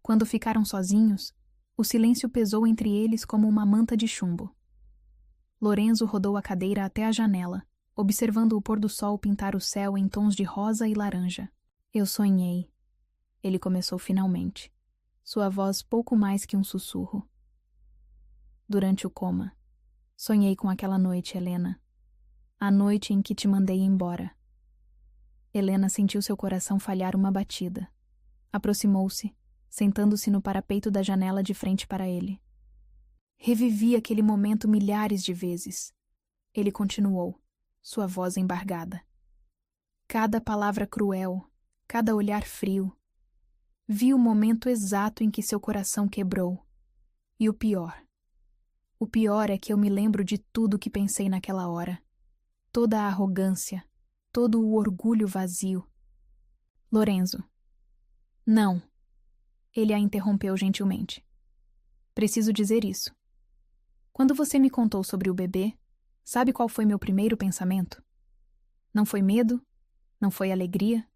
Quando ficaram sozinhos, o silêncio pesou entre eles como uma manta de chumbo. Lorenzo rodou a cadeira até a janela, observando o pôr-do-sol pintar o céu em tons de rosa e laranja. Eu sonhei. Ele começou finalmente, sua voz pouco mais que um sussurro. Durante o coma, sonhei com aquela noite, Helena. A noite em que te mandei embora. Helena sentiu seu coração falhar uma batida. Aproximou-se, sentando-se no parapeito da janela de frente para ele. Revivi aquele momento milhares de vezes. Ele continuou, sua voz embargada. Cada palavra cruel, cada olhar frio. Vi o momento exato em que seu coração quebrou. E o pior é que eu me lembro de tudo que pensei naquela hora. Toda a arrogância, todo o orgulho vazio. Lorenzo. Não. Ele a interrompeu gentilmente. Preciso dizer isso. Quando você me contou sobre o bebê, sabe qual foi meu primeiro pensamento? Não foi medo, não foi alegria,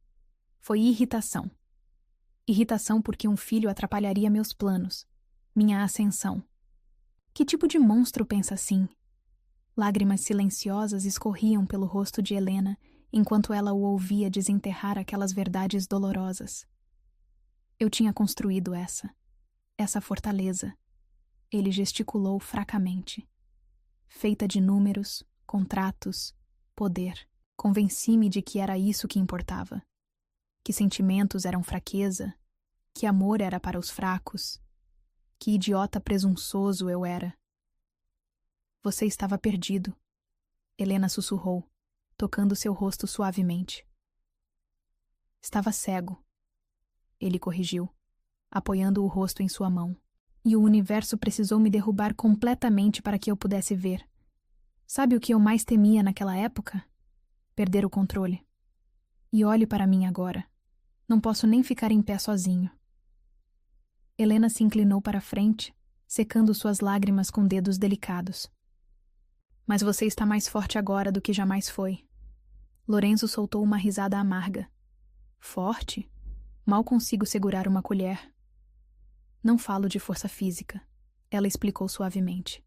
foi irritação. Irritação porque um filho atrapalharia meus planos, minha ascensão. Que tipo de monstro pensa assim? Lágrimas silenciosas escorriam pelo rosto de Helena enquanto ela o ouvia desenterrar aquelas verdades dolorosas. Eu tinha construído essa fortaleza. Ele gesticulou fracamente. Feita de números, contratos, poder. Convenci-me de que era isso que importava. Que sentimentos eram fraqueza, que amor era para os fracos. Que idiota presunçoso eu era. Você estava perdido, Helena sussurrou, tocando seu rosto suavemente. Estava cego, ele corrigiu, apoiando o rosto em sua mão. E o universo precisou me derrubar completamente para que eu pudesse ver. Sabe o que eu mais temia naquela época? Perder o controle. E olhe para mim agora. Não posso nem ficar em pé sozinho. Helena se inclinou para a frente, secando suas lágrimas com dedos delicados. Mas você está mais forte agora do que jamais foi. Lorenzo soltou uma risada amarga. Forte? Mal consigo segurar uma colher. Não falo de força física, ela explicou suavemente.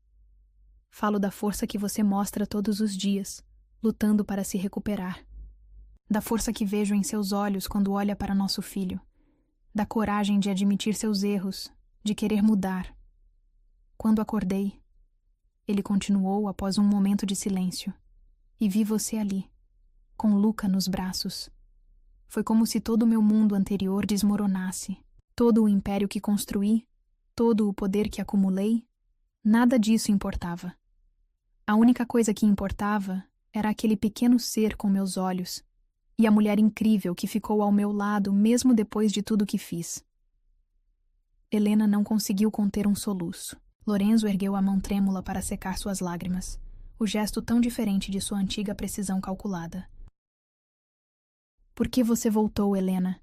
Falo da força que você mostra todos os dias, lutando para se recuperar. Da força que vejo em seus olhos quando olha para nosso filho. Da coragem de admitir seus erros, de querer mudar. Quando acordei, ele continuou após um momento de silêncio, e vi você ali, com Luca nos braços. Foi como se todo o meu mundo anterior desmoronasse. Todo o império que construí, todo o poder que acumulei, nada disso importava. A única coisa que importava era aquele pequeno ser com meus olhos e a mulher incrível que ficou ao meu lado mesmo depois de tudo que fiz. Helena não conseguiu conter um soluço. Lorenzo ergueu a mão trêmula para secar suas lágrimas, o gesto tão diferente de sua antiga precisão calculada. Por que você voltou, Helena?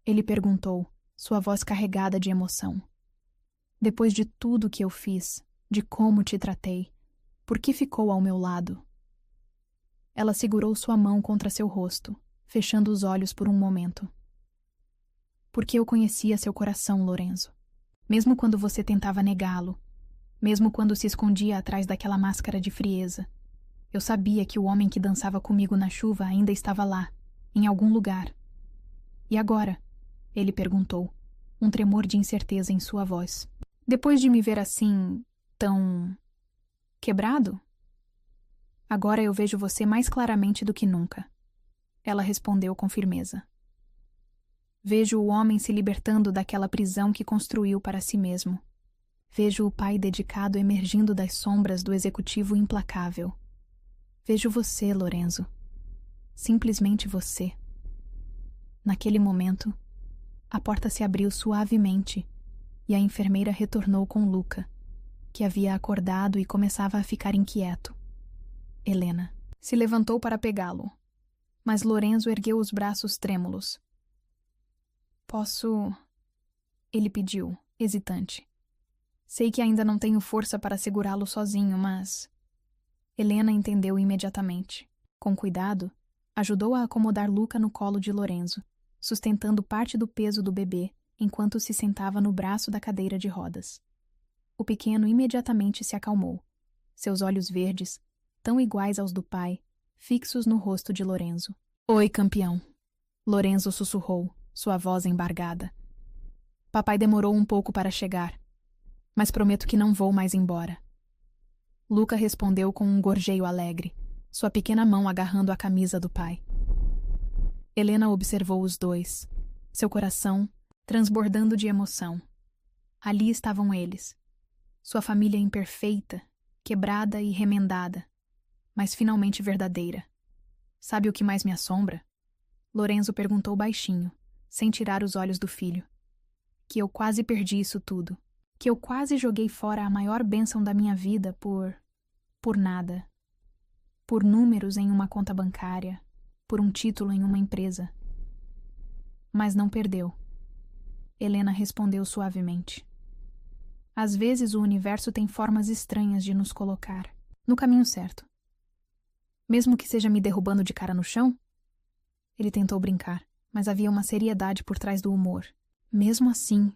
Ele perguntou, sua voz carregada de emoção. Depois de tudo que eu fiz, de como te tratei, por que ficou ao meu lado? Ela segurou sua mão contra seu rosto, fechando os olhos por um momento. Porque eu conhecia seu coração, Lorenzo. Mesmo quando você tentava negá-lo, mesmo quando se escondia atrás daquela máscara de frieza, eu sabia que o homem que dançava comigo na chuva ainda estava lá, em algum lugar. E agora? Ele perguntou, um tremor de incerteza em sua voz. Depois de me ver assim, tão... quebrado? Agora eu vejo você mais claramente do que nunca. Ela respondeu com firmeza. Vejo o homem se libertando daquela prisão que construiu para si mesmo. Vejo o pai dedicado emergindo das sombras do executivo implacável. Vejo você, Lorenzo. Simplesmente você. Naquele momento, a porta se abriu suavemente e a enfermeira retornou com Luca, que havia acordado e começava a ficar inquieto. Helena se levantou para pegá-lo, mas Lorenzo ergueu os braços trêmulos. Posso... Ele pediu, hesitante. Sei que ainda não tenho força para segurá-lo sozinho, mas... Helena entendeu imediatamente. Com cuidado, ajudou a acomodar Luca no colo de Lorenzo, sustentando parte do peso do bebê enquanto se sentava no braço da cadeira de rodas. O pequeno imediatamente se acalmou, seus olhos verdes, tão iguais aos do pai, fixos no rosto de Lorenzo. Oi, campeão. Lorenzo sussurrou, sua voz embargada. Papai demorou um pouco para chegar, mas prometo que não vou mais embora. Luca respondeu com um gorjeio alegre, sua pequena mão agarrando a camisa do pai. Helena observou os dois, seu coração transbordando de emoção. Ali estavam eles, sua família imperfeita, quebrada e remendada, mas finalmente verdadeira. Sabe o que mais me assombra? Lorenzo perguntou baixinho, sem tirar os olhos do filho. Que eu quase perdi isso tudo. Que eu quase joguei fora a maior bênção da minha vida por nada. Por números em uma conta bancária, por um título em uma empresa. Mas não perdeu. Helena respondeu suavemente. Às vezes o universo tem formas estranhas de nos colocar no caminho certo. Mesmo que seja me derrubando de cara no chão? Ele tentou brincar, mas havia uma seriedade por trás do humor. Mesmo assim,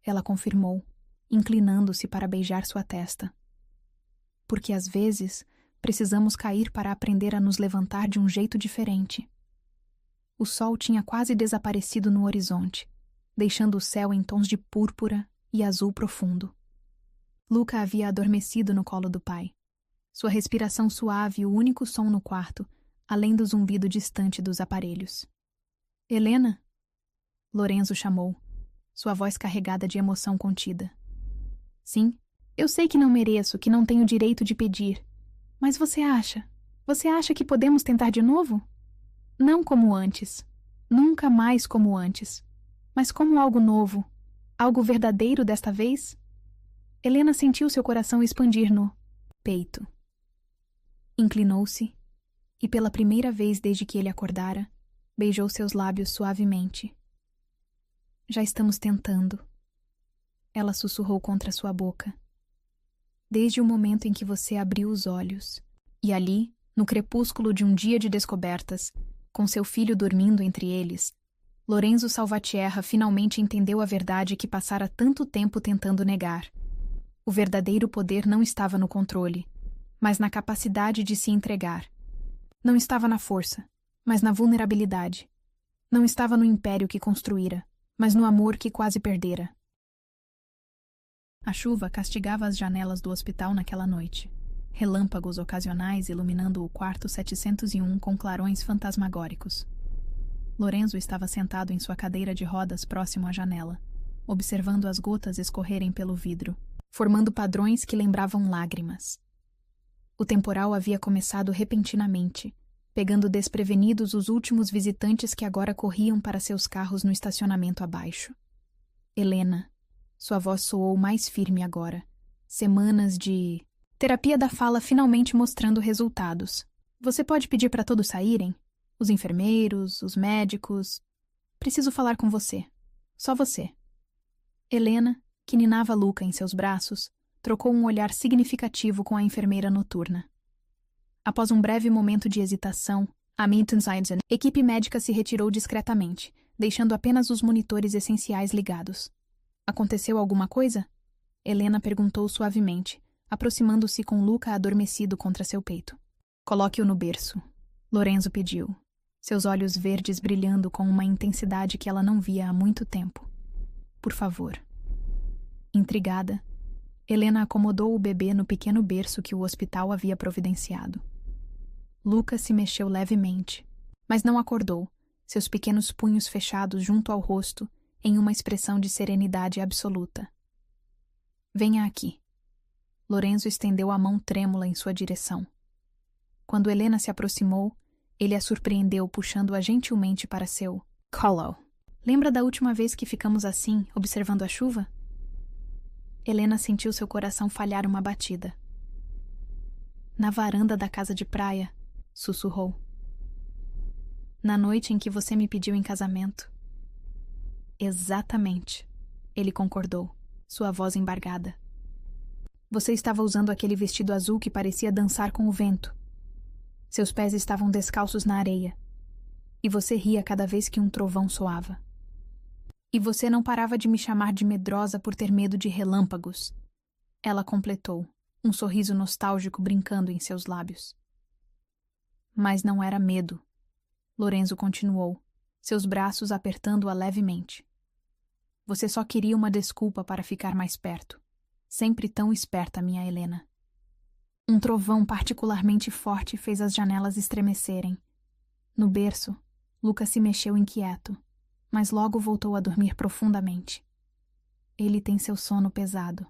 ela confirmou, inclinando-se para beijar sua testa. Porque às vezes precisamos cair para aprender a nos levantar de um jeito diferente. O sol tinha quase desaparecido no horizonte, deixando o céu em tons de púrpura e azul profundo. Luca havia adormecido no colo do pai. Sua respiração suave o único som no quarto, além do zumbido distante dos aparelhos. Helena? Lorenzo chamou, sua voz carregada de emoção contida. Sim, eu sei que não mereço, que não tenho direito de pedir. Mas você acha que podemos tentar de novo? Não como antes, nunca mais como antes, mas como algo novo, algo verdadeiro desta vez? Helena sentiu seu coração expandir no peito. Inclinou-se e, pela primeira vez desde que ele acordara, beijou seus lábios suavemente. Já estamos tentando. Ela sussurrou contra sua boca. Desde o momento em que você abriu os olhos. E ali, no crepúsculo de um dia de descobertas, com seu filho dormindo entre eles, Lorenzo Salvatierra finalmente entendeu a verdade que passara tanto tempo tentando negar. O verdadeiro poder não estava no controle, mas na capacidade de se entregar. Não estava na força, mas na vulnerabilidade. Não estava no império que construíra, mas no amor que quase perdera. A chuva castigava as janelas do hospital naquela noite, relâmpagos ocasionais iluminando o quarto 701 com clarões fantasmagóricos. Lorenzo estava sentado em sua cadeira de rodas próximo à janela, observando as gotas escorrerem pelo vidro, formando padrões que lembravam lágrimas. O temporal havia começado repentinamente, pegando desprevenidos os últimos visitantes que agora corriam para seus carros no estacionamento abaixo. Helena. Sua voz soou mais firme agora, Semanas de terapia da fala finalmente mostrando resultados. Você pode pedir para todos saírem? Os enfermeiros, os médicos. Preciso falar com você. Só você. Helena, que ninava Luca em seus braços, trocou um olhar significativo com a enfermeira noturna. Após um breve momento de hesitação, a equipe médica se retirou discretamente, deixando apenas os monitores essenciais ligados. Aconteceu alguma coisa? Helena perguntou suavemente, aproximando-se com Luca adormecido contra seu peito. Coloque-o no berço. Lorenzo pediu, seus olhos verdes brilhando com uma intensidade que ela não via há muito tempo. Por favor. Intrigada, Helena acomodou o bebê no pequeno berço que o hospital havia providenciado. Luca se mexeu levemente, mas não acordou, seus pequenos punhos fechados junto ao rosto em uma expressão de serenidade absoluta. Venha aqui. Lorenzo estendeu a mão trêmula em sua direção. Quando Helena se aproximou, ele a surpreendeu puxando-a gentilmente para seu colo. Lembra da última vez que ficamos assim, observando a chuva? Helena sentiu seu coração falhar uma batida. Na varanda da casa de praia, sussurrou. Na noite em que você me pediu em casamento. Exatamente, ele concordou, sua voz embargada. Você estava usando aquele vestido azul que parecia dançar com o vento. Seus pés estavam descalços na areia. E você ria cada vez que um trovão soava. E você não parava de me chamar de medrosa por ter medo de relâmpagos. Ela completou, um sorriso nostálgico brincando em seus lábios. Mas não era medo. Lorenzo continuou, seus braços apertando-a levemente. Você só queria uma desculpa para ficar mais perto. Sempre tão esperta, minha Helena. Um trovão particularmente forte fez as janelas estremecerem. No berço, Luca se mexeu inquieto, mas logo voltou a dormir profundamente. Ele tem seu sono pesado.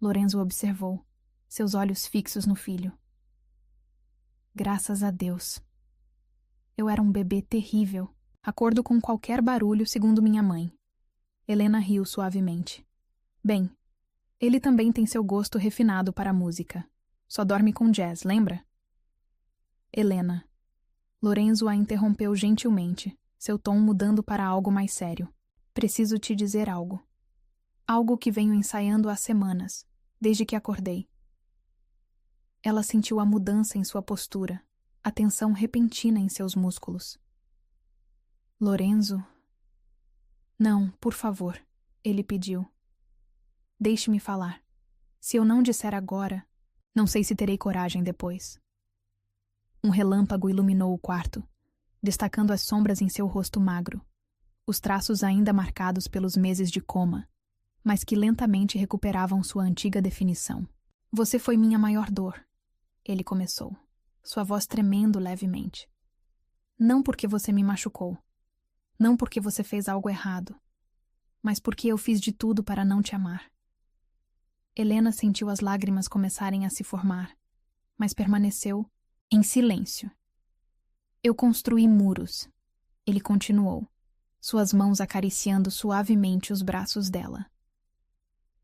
Lorenzo observou, seus olhos fixos no filho. Graças a Deus. Eu era um bebê terrível, acordo com qualquer barulho, segundo minha mãe. Helena riu suavemente. Bem, ele também tem seu gosto refinado para a música. Só dorme com jazz, lembra? Helena. Lorenzo a interrompeu gentilmente, seu tom mudando para algo mais sério. Preciso te dizer algo. Algo que venho ensaiando há semanas, desde que acordei. Ela sentiu a mudança em sua postura, a tensão repentina em seus músculos. Lorenzo? Não, por favor, ele pediu. Deixe-me falar. Se eu não disser agora, não sei se terei coragem depois. Um relâmpago iluminou o quarto, destacando as sombras em seu rosto magro, os traços ainda marcados pelos meses de coma, mas que lentamente recuperavam sua antiga definição. Você foi minha maior dor, ele começou, sua voz tremendo levemente. Não porque você me machucou, não porque você fez algo errado, mas porque eu fiz de tudo para não te amar. Helena sentiu as lágrimas começarem a se formar, mas permaneceu em silêncio. Eu construí muros, ele continuou, suas mãos acariciando suavemente os braços dela.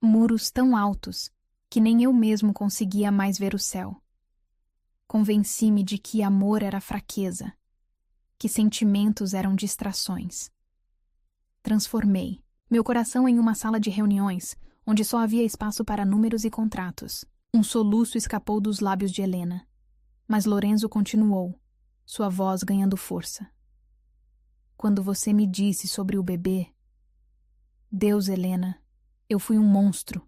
Muros tão altos que nem eu mesmo conseguia mais ver o céu. Convenci-me de que amor era fraqueza, que sentimentos eram distrações. Transformei meu coração em uma sala de reuniões, onde só havia espaço para números e contratos. Um soluço escapou dos lábios de Helena, mas Lorenzo continuou, sua voz ganhando força. Quando você me disse sobre o bebê... Deus, Helena, eu fui um monstro.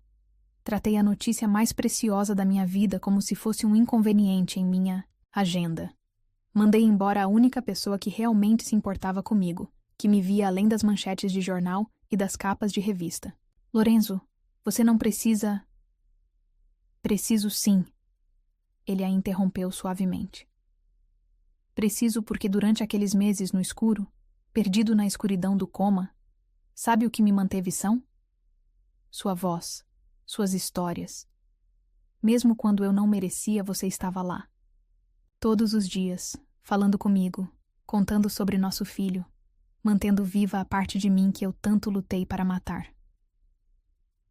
Tratei a notícia mais preciosa da minha vida como se fosse um inconveniente em minha agenda. Mandei embora a única pessoa que realmente se importava comigo, que me via além das manchetes de jornal e das capas de revista. Lorenzo, você não precisa... Preciso sim. Ele a interrompeu suavemente. Preciso porque durante aqueles meses no escuro, perdido na escuridão do coma, sabe o que me manteve são? Sua voz, suas histórias. Mesmo quando eu não merecia, você estava lá. Todos os dias, falando comigo, contando sobre nosso filho, mantendo viva a parte de mim que eu tanto lutei para matar.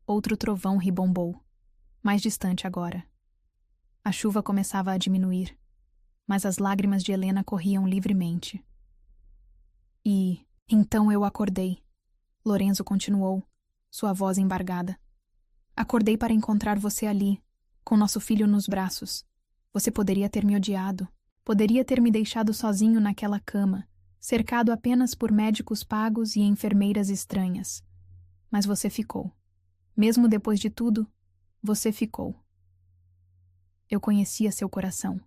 Outro trovão ribombou. mais distante agora. A chuva começava a diminuir, mas as lágrimas de Helena corriam livremente. E então eu acordei. Lorenzo continuou, sua voz embargada. Acordei para encontrar você ali, com nosso filho nos braços. Você poderia ter me odiado. Poderia ter me deixado sozinho naquela cama, cercado apenas por médicos pagos e enfermeiras estranhas. Mas você ficou. Mesmo depois de tudo, você ficou. Eu conhecia seu coração.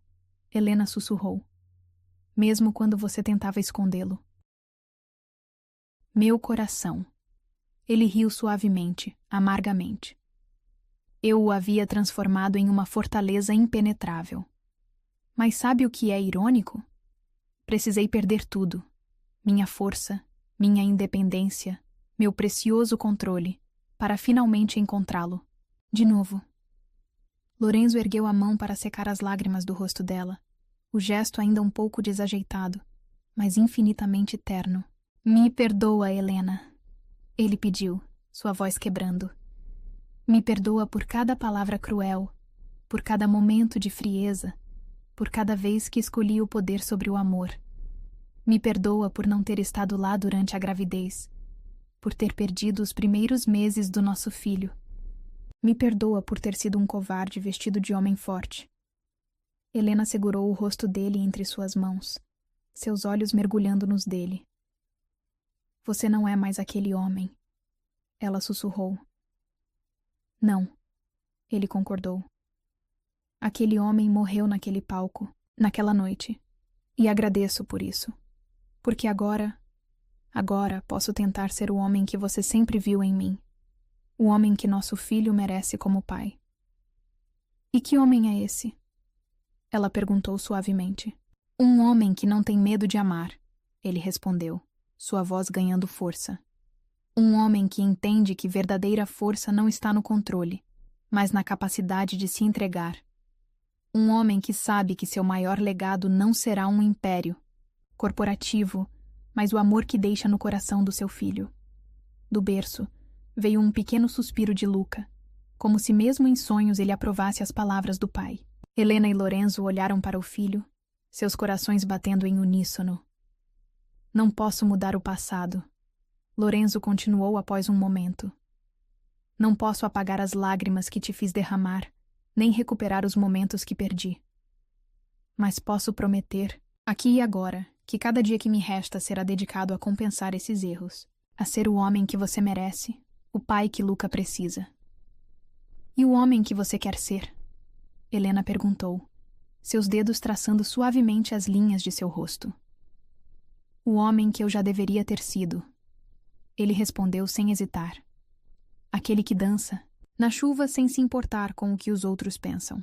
Helena sussurrou. Mesmo quando você tentava escondê-lo. Meu coração. Ele riu suavemente, amargamente. Eu o havia transformado em uma fortaleza impenetrável. Mas sabe o que é irônico? Precisei perder tudo. Minha força, minha independência, meu precioso controle, para finalmente encontrá-lo. De novo. Lorenzo ergueu a mão para secar as lágrimas do rosto dela, o gesto ainda um pouco desajeitado, mas infinitamente terno. Me perdoa, Helena. Ele pediu, sua voz quebrando. Me perdoa por cada palavra cruel, por cada momento de frieza, por cada vez que escolhi o poder sobre o amor. Me perdoa por não ter estado lá durante a gravidez, por ter perdido os primeiros meses do nosso filho. Me perdoa por ter sido um covarde vestido de homem forte. Helena segurou o rosto dele entre suas mãos, seus olhos mergulhando nos dele. Você não é mais aquele homem, ela sussurrou. Não, ele concordou. Aquele homem morreu naquele palco, naquela noite, e agradeço por isso. Porque agora posso tentar ser o homem que você sempre viu em mim. O homem que nosso filho merece como pai. E que homem é esse? Ela perguntou suavemente. Um homem que não tem medo de amar, ele respondeu, sua voz ganhando força. Um homem que entende que verdadeira força não está no controle, mas na capacidade de se entregar. Um homem que sabe que seu maior legado não será um império, corporativo, mas o amor que deixa no coração do seu filho. Do berço, veio um pequeno suspiro de Luca, como se mesmo em sonhos ele aprovasse as palavras do pai. Helena e Lorenzo olharam para o filho, seus corações batendo em uníssono. Não posso mudar o passado. Lorenzo continuou após um momento. Não posso apagar as lágrimas que te fiz derramar, nem recuperar os momentos que perdi. Mas posso prometer, aqui e agora, que cada dia que me resta será dedicado a compensar esses erros, a ser o homem que você merece, o pai que Luca precisa. E o homem que você quer ser? Helena perguntou, seus dedos traçando suavemente as linhas de seu rosto. O homem que eu já deveria ter sido. Ele respondeu sem hesitar. Aquele que dança, na chuva sem se importar com o que os outros pensam.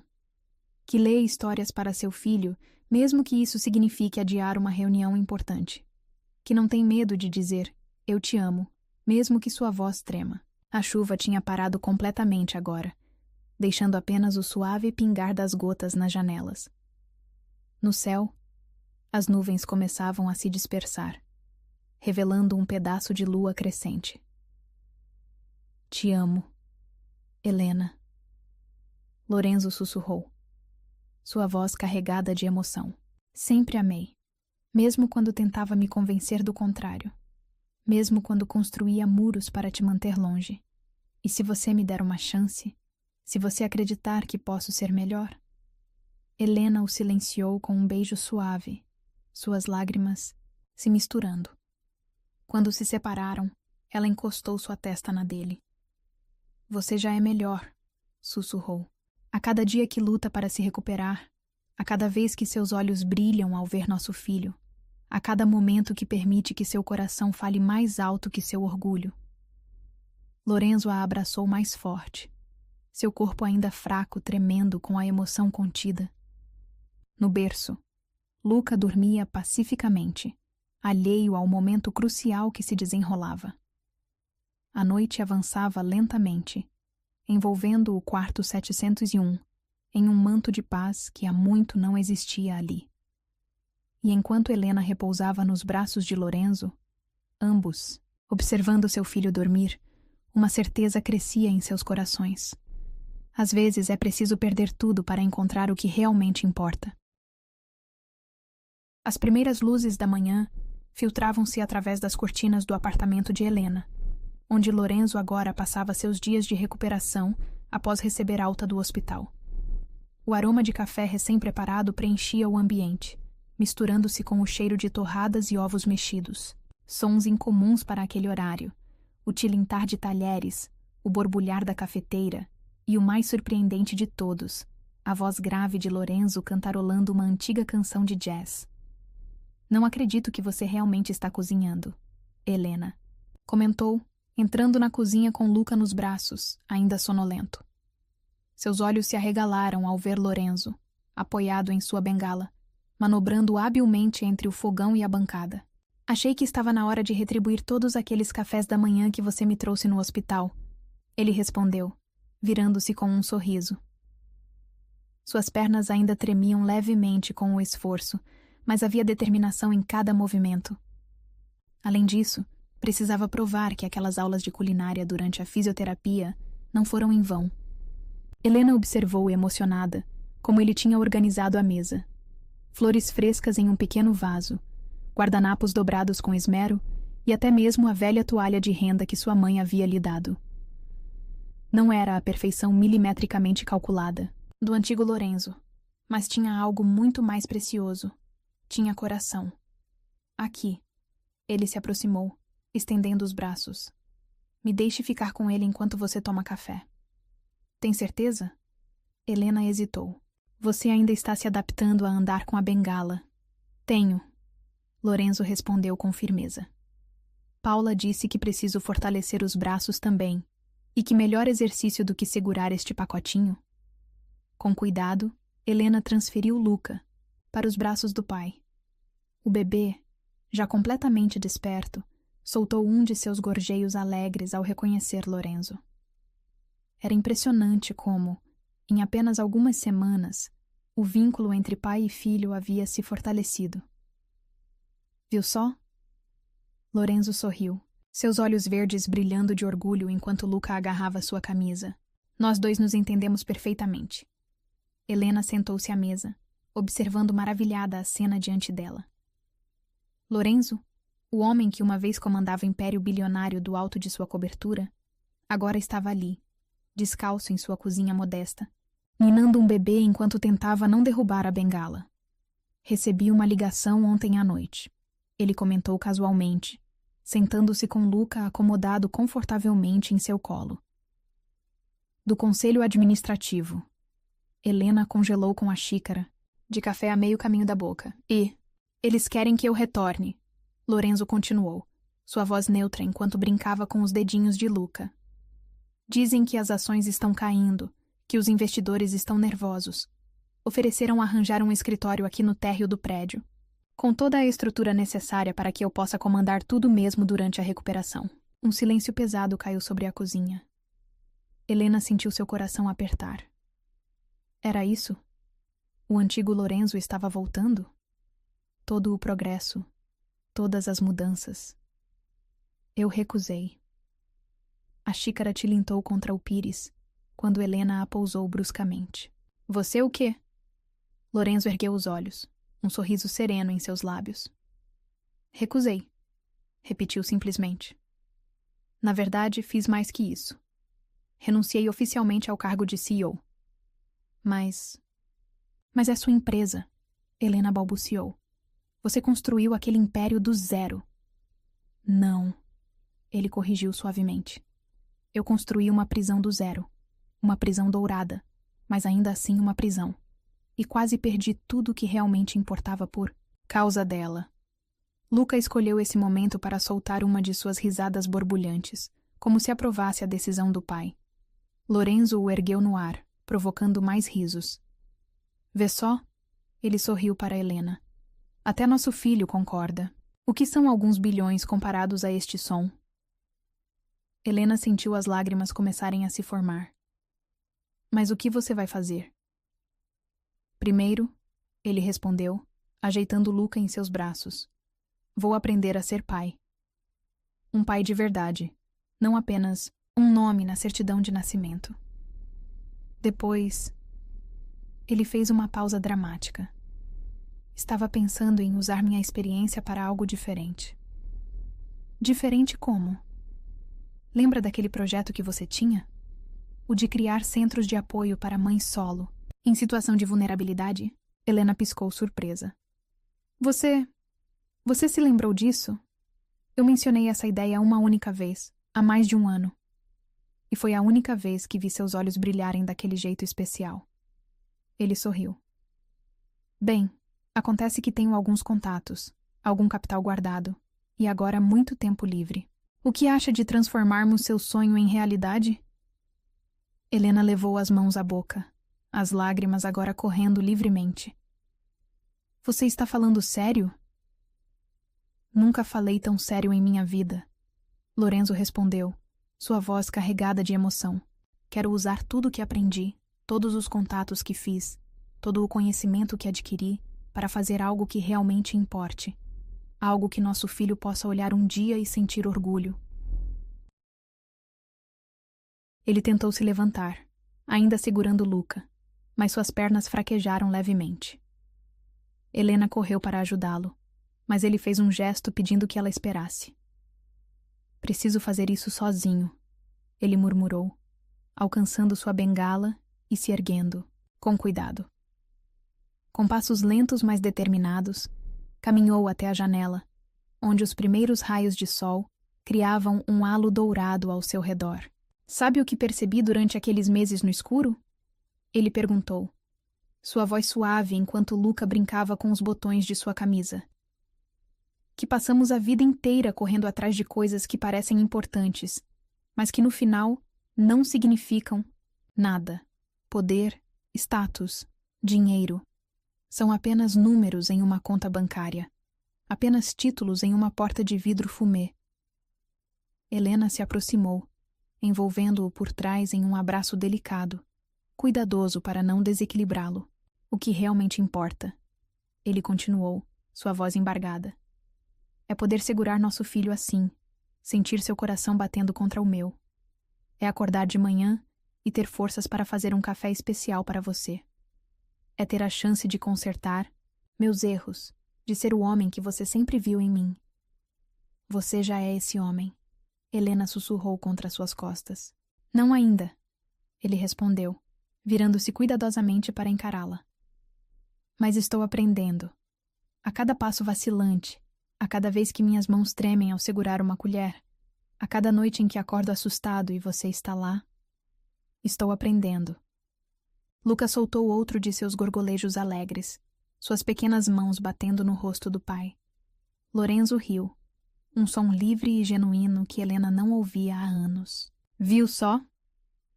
Que lê histórias para seu filho, mesmo que isso signifique adiar uma reunião importante. Que não tem medo de dizer, eu te amo, mesmo que sua voz trema. A chuva tinha parado completamente agora, deixando apenas o suave pingar das gotas nas janelas. No céu, as nuvens começavam a se dispersar, revelando um pedaço de lua crescente. Te amo, Helena. Lorenzo sussurrou, sua voz carregada de emoção. Sempre amei, mesmo quando tentava me convencer do contrário, mesmo quando construía muros para te manter longe. E se você me der uma chance, se você acreditar que posso ser melhor? Helena o silenciou com um beijo suave, suas lágrimas se misturando. Quando se separaram, ela encostou sua testa na dele. Você já é melhor, sussurrou. A cada dia que luta para se recuperar, a cada vez que seus olhos brilham ao ver nosso filho, a cada momento que permite que seu coração fale mais alto que seu orgulho. Lorenzo a abraçou mais forte, seu corpo ainda fraco tremendo com a emoção contida. No berço, Luca dormia pacificamente, alheio ao momento crucial que se desenrolava. A noite avançava lentamente, envolvendo o quarto 701 em um manto de paz que há muito não existia ali. E enquanto Helena repousava nos braços de Lorenzo, ambos, observando seu filho dormir, uma certeza crescia em seus corações. Às vezes é preciso perder tudo para encontrar o que realmente importa. As primeiras luzes da manhã filtravam-se através das cortinas do apartamento de Helena, onde Lorenzo agora passava seus dias de recuperação após receber alta do hospital. O aroma de café recém-preparado preenchia o ambiente, misturando-se com o cheiro de torradas e ovos mexidos. Sons incomuns para aquele horário, o tilintar de talheres, o borbulhar da cafeteira e o mais surpreendente de todos, a voz grave de Lorenzo cantarolando uma antiga canção de jazz. Não acredito que você realmente está cozinhando, Helena, comentou, entrando na cozinha com Luca nos braços, ainda sonolento. Seus olhos se arregalaram ao ver Lorenzo, apoiado em sua bengala, manobrando habilmente entre o fogão e a bancada. Achei que estava na hora de retribuir todos aqueles cafés da manhã que você me trouxe no hospital, ele respondeu, virando-se com um sorriso. Suas pernas ainda tremiam levemente com o esforço, mas havia determinação em cada movimento. Além disso, precisava provar que aquelas aulas de culinária durante a fisioterapia não foram em vão. Helena observou emocionada como ele tinha organizado a mesa. Flores frescas em um pequeno vaso, guardanapos dobrados com esmero e até mesmo a velha toalha de renda que sua mãe havia lhe dado. Não era a perfeição milimetricamente calculada do antigo Lorenzo, mas tinha algo muito mais precioso. Tinha coração. Aqui. Ele se aproximou, estendendo os braços. Me deixe ficar com ele enquanto você toma café. Tem certeza? Helena hesitou. Você ainda está se adaptando a andar com a bengala. Tenho. Lorenzo respondeu com firmeza. Paula disse que preciso fortalecer os braços também, e que melhor exercício do que segurar este pacotinho. Com cuidado, Helena transferiu Luca para os braços do pai. O bebê, já completamente desperto, soltou um de seus gorjeios alegres ao reconhecer Lorenzo. Era impressionante como, em apenas algumas semanas, o vínculo entre pai e filho havia se fortalecido. Viu só? Lorenzo sorriu, seus olhos verdes brilhando de orgulho enquanto Luca agarrava sua camisa. Nós dois nos entendemos perfeitamente. Helena sentou-se à mesa, observando maravilhada a cena diante dela. Lorenzo, o homem que uma vez comandava o império bilionário do alto de sua cobertura, agora estava ali, descalço em sua cozinha modesta, ninando um bebê enquanto tentava não derrubar a bengala. Recebi uma ligação ontem à noite, ele comentou casualmente, sentando-se com Luca acomodado confortavelmente em seu colo. Do Conselho Administrativo. Helena congelou com a xícara, de café a meio caminho da boca. Eles querem que eu retorne. Lorenzo continuou, sua voz neutra enquanto brincava com os dedinhos de Luca. Dizem que as ações estão caindo, que os investidores estão nervosos. Ofereceram arranjar um escritório aqui no térreo do prédio, com toda a estrutura necessária para que eu possa comandar tudo mesmo durante a recuperação. Um silêncio pesado caiu sobre a cozinha. Helena sentiu seu coração apertar. Era isso? O antigo Lorenzo estava voltando? Todo o progresso, todas as mudanças. Eu recusei. A xícara tilintou contra o pires, quando Helena a pousou bruscamente. Você o quê? Lorenzo ergueu os olhos, um sorriso sereno em seus lábios. Recusei, repetiu simplesmente. Na verdade, fiz mais que isso. Renunciei oficialmente ao cargo de CEO. Mas é sua empresa, Helena balbuciou. Você construiu aquele império do zero. Não, ele corrigiu suavemente. Eu construí uma prisão do zero. Uma prisão dourada, mas ainda assim uma prisão. E quase perdi tudo o que realmente importava por causa dela. Luca escolheu esse momento para soltar uma de suas risadas borbulhantes, como se aprovasse a decisão do pai. Lorenzo o ergueu no ar, provocando mais risos. Vê só? Ele sorriu para Helena. Até nosso filho concorda. O que são alguns bilhões comparados a este som? Helena sentiu as lágrimas começarem a se formar. Mas o que você vai fazer? Primeiro, ele respondeu, ajeitando Luca em seus braços. Vou aprender a ser pai. Um pai de verdade, não apenas um nome na certidão de nascimento. Depois, ele fez uma pausa dramática. Estava pensando em usar minha experiência para algo diferente. Diferente como? Lembra daquele projeto que você tinha? O de criar centros de apoio para mães solo, em situação de vulnerabilidade? Helena piscou surpresa. Você se lembrou disso? Eu mencionei essa ideia uma única vez, há mais de um ano. E foi a única vez que vi seus olhos brilharem daquele jeito especial. Ele sorriu. Bem, acontece que tenho alguns contatos, algum capital guardado, e agora muito tempo livre. O que acha de transformarmos seu sonho em realidade? Helena levou as mãos à boca, as lágrimas agora correndo livremente. Você está falando sério? Nunca falei tão sério em minha vida. Lorenzo respondeu, sua voz carregada de emoção. Quero usar tudo o que aprendi, todos os contatos que fiz, todo o conhecimento que adquiri, para fazer algo que realmente importe. Algo que nosso filho possa olhar um dia e sentir orgulho. Ele tentou se levantar, ainda segurando Luca, mas suas pernas fraquejaram levemente. Helena correu para ajudá-lo, mas ele fez um gesto pedindo que ela esperasse. Preciso fazer isso sozinho, ele murmurou, alcançando sua bengala e se erguendo, com cuidado. Com passos lentos, mas determinados, caminhou até a janela, onde os primeiros raios de sol criavam um halo dourado ao seu redor. Sabe o que percebi durante aqueles meses no escuro? Ele perguntou, sua voz suave enquanto Luca brincava com os botões de sua camisa. Que passamos a vida inteira correndo atrás de coisas que parecem importantes, mas que no final não significam nada. Poder, status, dinheiro. São apenas números em uma conta bancária. Apenas títulos em uma porta de vidro fumê. Helena se aproximou, envolvendo-o por trás em um abraço delicado, cuidadoso para não desequilibrá-lo. O que realmente importa, ele continuou, sua voz embargada, é poder segurar nosso filho assim, sentir seu coração batendo contra o meu. É acordar de manhã e ter forças para fazer um café especial para você. É ter a chance de consertar meus erros, de ser o homem que você sempre viu em mim. Você já é esse homem, Helena sussurrou contra suas costas. Não ainda, ele respondeu, virando-se cuidadosamente para encará-la. Mas estou aprendendo. A cada passo vacilante, a cada vez que minhas mãos tremem ao segurar uma colher, a cada noite em que acordo assustado e você está lá, estou aprendendo. Luca soltou outro de seus gorgolejos alegres, suas pequenas mãos batendo no rosto do pai. Lorenzo riu, um som livre e genuíno que Helena não ouvia há anos. Viu só?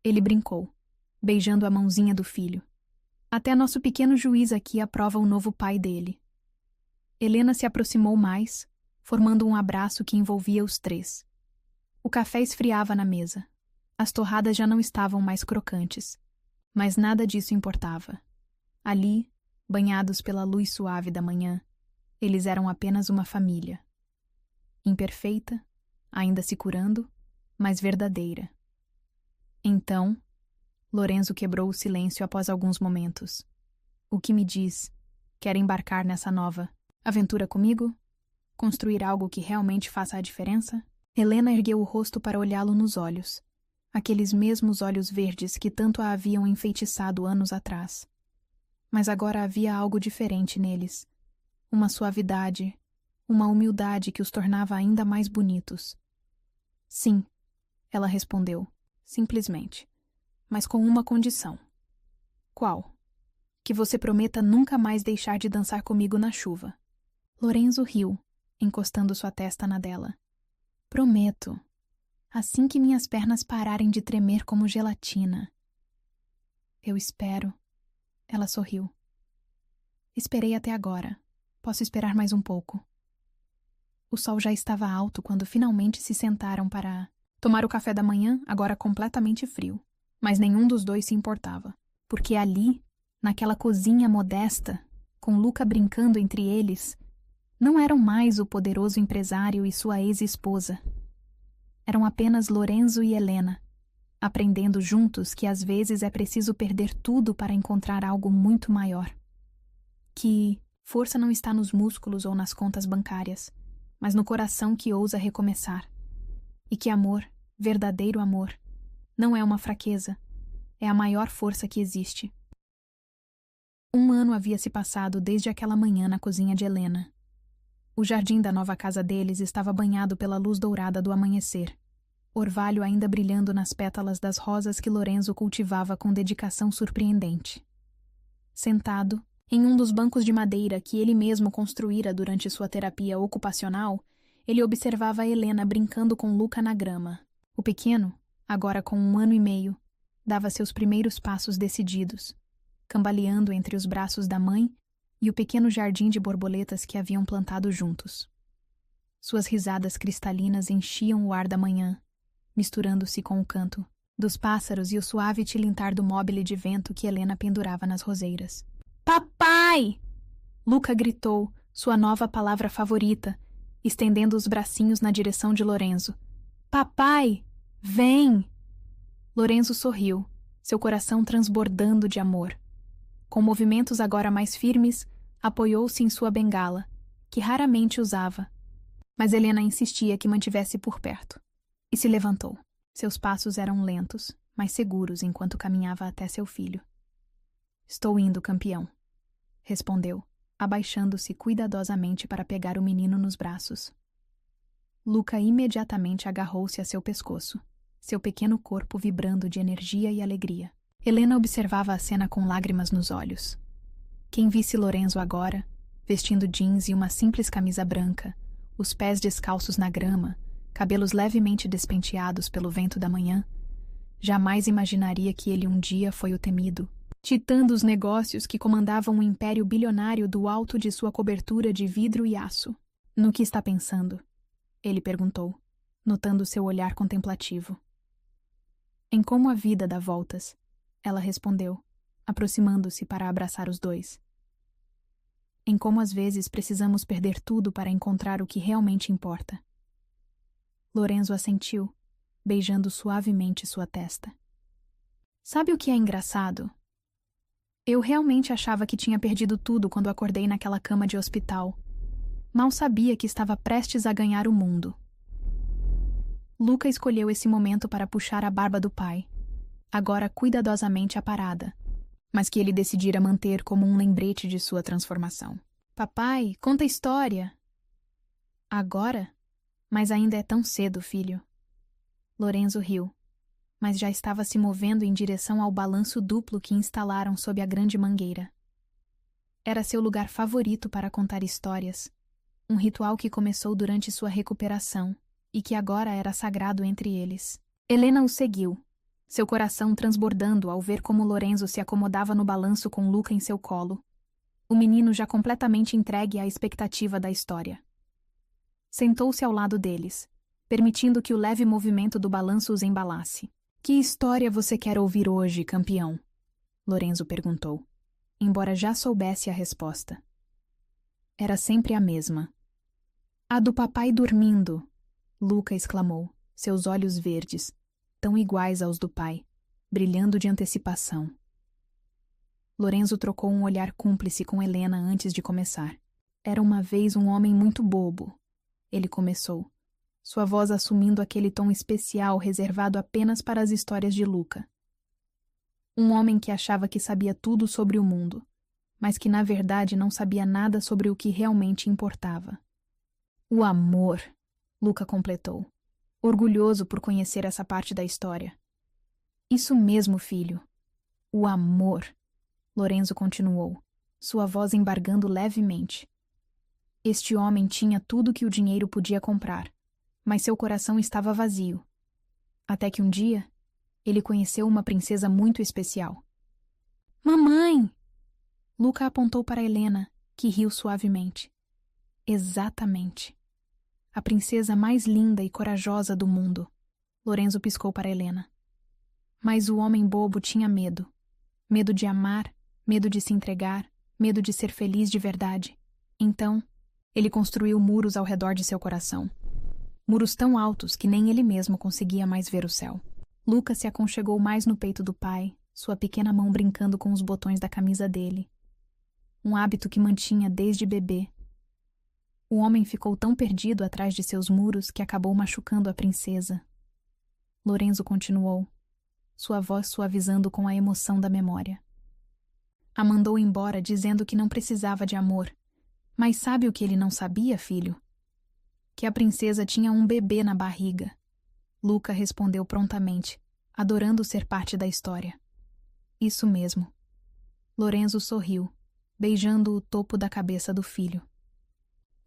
Ele brincou, beijando a mãozinha do filho. Até nosso pequeno juiz aqui aprova o novo pai dele. Helena se aproximou mais, formando um abraço que envolvia os três. O café esfriava na mesa. As torradas já não estavam mais crocantes. Mas nada disso importava. Ali, banhados pela luz suave da manhã, eles eram apenas uma família. Imperfeita, ainda se curando, mas verdadeira. Então, Lorenzo quebrou o silêncio após alguns momentos. O que me diz? Quer embarcar nessa nova aventura comigo? Construir algo que realmente faça a diferença? Helena ergueu o rosto para olhá-lo nos olhos. Aqueles mesmos olhos verdes que tanto a haviam enfeitiçado anos atrás. Mas agora havia algo diferente neles. Uma suavidade, uma humildade que os tornava ainda mais bonitos. Sim, ela respondeu, simplesmente, mas com uma condição. Qual? Que você prometa nunca mais deixar de dançar comigo na chuva. Lorenzo riu, encostando sua testa na dela. Prometo. Assim que minhas pernas pararem de tremer como gelatina. Eu espero. Ela sorriu. Esperei até agora. Posso esperar mais um pouco. O sol já estava alto quando finalmente se sentaram para tomar o café da manhã, agora completamente frio. Mas nenhum dos dois se importava. Porque ali, naquela cozinha modesta, com Luca brincando entre eles, não eram mais o poderoso empresário e sua ex-esposa. Eram apenas Lorenzo e Helena, aprendendo juntos que às vezes é preciso perder tudo para encontrar algo muito maior. Que força não está nos músculos ou nas contas bancárias, mas no coração que ousa recomeçar. E que amor, verdadeiro amor, não é uma fraqueza, é a maior força que existe. 1 ano havia se passado desde aquela manhã na cozinha de Helena. O jardim da nova casa deles estava banhado pela luz dourada do amanhecer, orvalho ainda brilhando nas pétalas das rosas que Lorenzo cultivava com dedicação surpreendente. Sentado, em um dos bancos de madeira que ele mesmo construíra durante sua terapia ocupacional, ele observava Helena brincando com Luca na grama. O pequeno, agora com 1 ano e meio, dava seus primeiros passos decididos, cambaleando entre os braços da mãe e o pequeno jardim de borboletas que haviam plantado juntos. Suas risadas cristalinas enchiam o ar da manhã, misturando-se com o canto dos pássaros e o suave tilintar do mobile de vento que Helena pendurava nas roseiras. Papai! Luca gritou, sua nova palavra favorita, estendendo os bracinhos na direção de Lorenzo. Papai! Vem! Lorenzo sorriu, seu coração transbordando de amor. Com movimentos agora mais firmes, apoiou-se em sua bengala, que raramente usava, mas Helena insistia que mantivesse por perto, e se levantou. Seus passos eram lentos, mas seguros enquanto caminhava até seu filho. Estou indo, campeão, respondeu, abaixando-se cuidadosamente para pegar o menino nos braços. Luca imediatamente agarrou-se a seu pescoço, seu pequeno corpo vibrando de energia e alegria. Helena observava a cena com lágrimas nos olhos. Quem visse Lorenzo agora, vestindo jeans e uma simples camisa branca, os pés descalços na grama, cabelos levemente despenteados pelo vento da manhã, jamais imaginaria que ele um dia foi o temido, titã dos negócios que comandava um império bilionário do alto de sua cobertura de vidro e aço. No que está pensando? Ele perguntou, notando seu olhar contemplativo. Em como a vida dá voltas, ela respondeu, aproximando-se para abraçar os dois. Em como às vezes precisamos perder tudo para encontrar o que realmente importa. Lorenzo assentiu, beijando suavemente sua testa. Sabe o que é engraçado? Eu realmente achava que tinha perdido tudo quando acordei naquela cama de hospital. Mal sabia que estava prestes a ganhar o mundo. Luca escolheu esse momento para puxar a barba do pai, agora cuidadosamente aparada, mas que ele decidira manter como um lembrete de sua transformação. Papai, conta a história. Agora? Mas ainda é tão cedo, filho. Lorenzo riu, mas já estava se movendo em direção ao balanço duplo que instalaram sob a grande mangueira. Era seu lugar favorito para contar histórias, um ritual que começou durante sua recuperação e que agora era sagrado entre eles. Helena o seguiu, seu coração transbordando ao ver como Lorenzo se acomodava no balanço com Luca em seu colo, o menino já completamente entregue à expectativa da história. Sentou-se ao lado deles, permitindo que o leve movimento do balanço os embalasse. Que história você quer ouvir hoje, campeão? Lorenzo perguntou, embora já soubesse a resposta. Era sempre a mesma. A do papai dormindo, Luca exclamou, seus olhos verdes, tão iguais aos do pai, brilhando de antecipação. Lorenzo trocou um olhar cúmplice com Helena antes de começar. Era uma vez um homem muito bobo, ele começou, sua voz assumindo aquele tom especial reservado apenas para as histórias de Luca. Um homem que achava que sabia tudo sobre o mundo, mas que na verdade não sabia nada sobre o que realmente importava. O amor, Luca completou, orgulhoso por conhecer essa parte da história. Isso mesmo, filho. O amor, Lorenzo continuou, sua voz embargando levemente. Este homem tinha tudo que o dinheiro podia comprar, mas seu coração estava vazio. Até que um dia, ele conheceu uma princesa muito especial. Mamãe! Luca apontou para Helena, que riu suavemente. Exatamente. A princesa mais linda e corajosa do mundo. Lorenzo piscou para Helena. Mas o homem bobo tinha medo. Medo de amar, medo de se entregar, medo de ser feliz de verdade. Então, ele construiu muros ao redor de seu coração. Muros tão altos que nem ele mesmo conseguia mais ver o céu. Luca se aconchegou mais no peito do pai, sua pequena mão brincando com os botões da camisa dele. Um hábito que mantinha desde bebê. O homem ficou tão perdido atrás de seus muros que acabou machucando a princesa. Lorenzo continuou, sua voz suavizando com a emoção da memória. A mandou embora dizendo que não precisava de amor. Mas sabe o que ele não sabia, filho? Que a princesa tinha um bebê na barriga. Luca respondeu prontamente, adorando ser parte da história. Isso mesmo. Lorenzo sorriu, beijando o topo da cabeça do filho.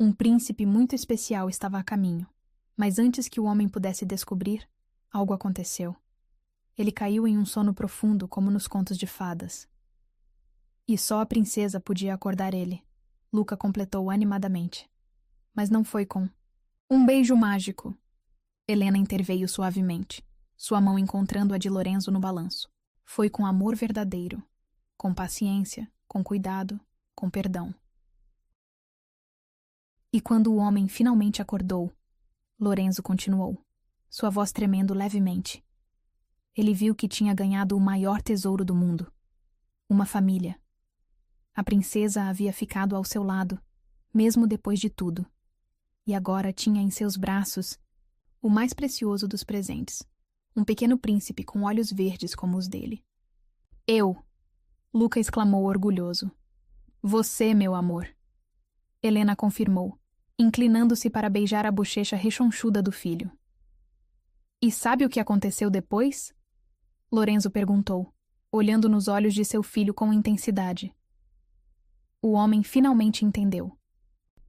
Um príncipe muito especial estava a caminho, mas antes que o homem pudesse descobrir, algo aconteceu. Ele caiu em um sono profundo, como nos contos de fadas. E só a princesa podia acordar ele, Luca completou animadamente. Mas não foi com um beijo mágico. Helena interveio suavemente, sua mão encontrando a de Lorenzo no balanço. Foi com amor verdadeiro, com paciência, com cuidado, com perdão. E quando o homem finalmente acordou, Lorenzo continuou, sua voz tremendo levemente. Ele viu que tinha ganhado o maior tesouro do mundo. Uma família. A princesa havia ficado ao seu lado, mesmo depois de tudo. E agora tinha em seus braços o mais precioso dos presentes, um pequeno príncipe com olhos verdes como os dele. Eu! Luca exclamou orgulhoso. Você, meu amor! Helena confirmou, inclinando-se para beijar a bochecha rechonchuda do filho. E sabe o que aconteceu depois? Lorenzo perguntou, olhando nos olhos de seu filho com intensidade. O homem finalmente entendeu.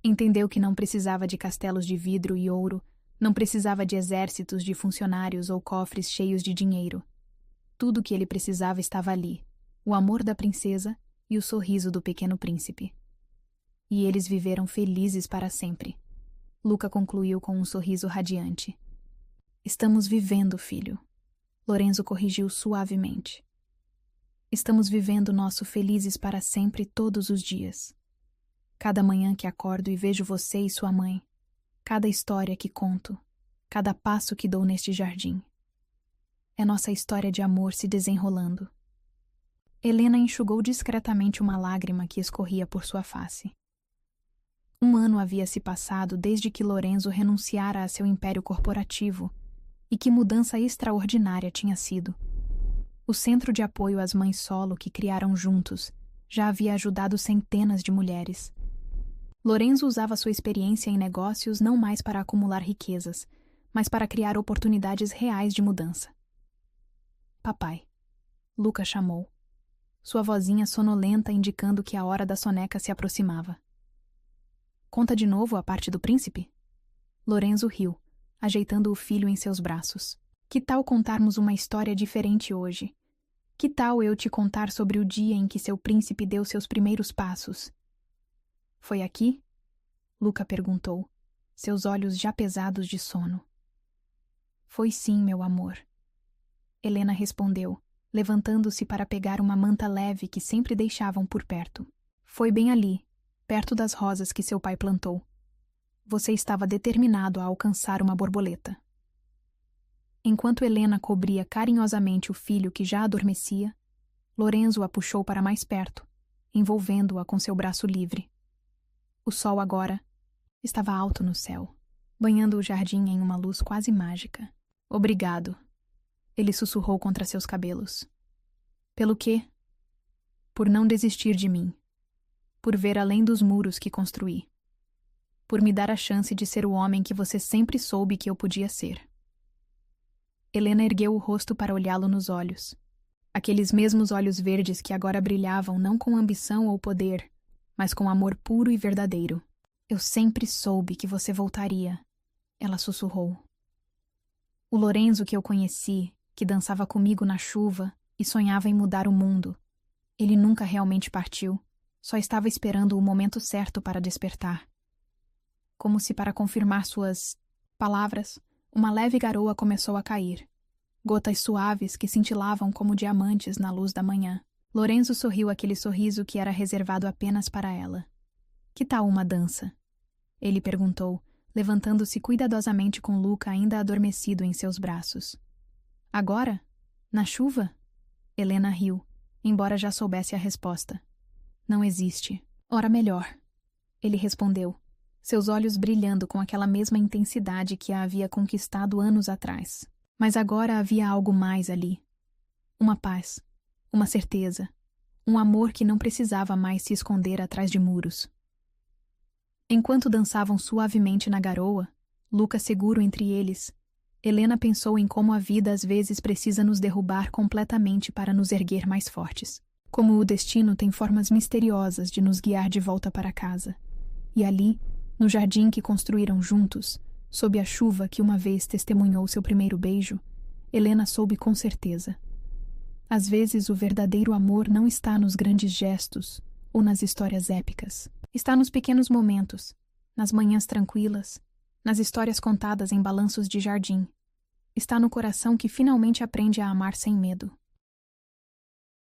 Entendeu que não precisava de castelos de vidro e ouro, não precisava de exércitos de funcionários ou cofres cheios de dinheiro. Tudo o que ele precisava estava ali, o amor da princesa e o sorriso do pequeno príncipe. E eles viveram felizes para sempre. Luca concluiu com um sorriso radiante. Estamos vivendo, filho. Lorenzo corrigiu suavemente. Estamos vivendo nosso felizes para sempre todos os dias. Cada manhã que acordo e vejo você e sua mãe, cada história que conto, cada passo que dou neste jardim. É nossa história de amor se desenrolando. Helena enxugou discretamente uma lágrima que escorria por sua face. 1 ano havia se passado desde que Lorenzo renunciara a seu império corporativo, e que mudança extraordinária tinha sido. O centro de apoio às mães solo que criaram juntos já havia ajudado centenas de mulheres. Lorenzo usava sua experiência em negócios não mais para acumular riquezas, mas para criar oportunidades reais de mudança. Papai, Luca chamou, sua vozinha sonolenta indicando que a hora da soneca se aproximava. Conta de novo a parte do príncipe? Lorenzo riu, ajeitando o filho em seus braços. Que tal contarmos uma história diferente hoje? Que tal eu te contar sobre o dia em que seu príncipe deu seus primeiros passos? Foi aqui? Luca perguntou, seus olhos já pesados de sono. Foi sim, meu amor. Helena respondeu, levantando-se para pegar uma manta leve que sempre deixavam por perto. Foi bem ali, perto das rosas que seu pai plantou. Você estava determinado a alcançar uma borboleta. Enquanto Helena cobria carinhosamente o filho que já adormecia, Lorenzo a puxou para mais perto, envolvendo-a com seu braço livre. O sol agora estava alto no céu, banhando o jardim em uma luz quase mágica. Obrigado, ele sussurrou contra seus cabelos. Pelo quê? Por não desistir de mim. Por ver além dos muros que construí. Por me dar a chance de ser o homem que você sempre soube que eu podia ser. Helena ergueu o rosto para olhá-lo nos olhos. Aqueles mesmos olhos verdes que agora brilhavam não com ambição ou poder, mas com amor puro e verdadeiro. Eu sempre soube que você voltaria, ela sussurrou. O Lorenzo que eu conheci, que dançava comigo na chuva e sonhava em mudar o mundo, ele nunca realmente partiu, só estava esperando o momento certo para despertar. Como se para confirmar suas palavras, uma leve garoa começou a cair. Gotas suaves que cintilavam como diamantes na luz da manhã. Lorenzo sorriu aquele sorriso que era reservado apenas para ela. Que tal uma dança? Ele perguntou, levantando-se cuidadosamente com Luca ainda adormecido em seus braços. Agora? Na chuva? Helena riu, embora já soubesse a resposta. Não existe. Ora melhor. Ele respondeu, seus olhos brilhando com aquela mesma intensidade que a havia conquistado anos atrás. Mas agora havia algo mais ali. Uma paz, uma certeza, um amor que não precisava mais se esconder atrás de muros. Enquanto dançavam suavemente na garoa, Lucas seguro entre eles, Helena pensou em como a vida às vezes precisa nos derrubar completamente para nos erguer mais fortes. Como o destino tem formas misteriosas de nos guiar de volta para casa. E ali, no jardim que construíram juntos, sob a chuva que uma vez testemunhou seu primeiro beijo, Helena soube com certeza. Às vezes o verdadeiro amor não está nos grandes gestos ou nas histórias épicas. Está nos pequenos momentos, nas manhãs tranquilas, nas histórias contadas em balanços de jardim. Está no coração que finalmente aprende a amar sem medo.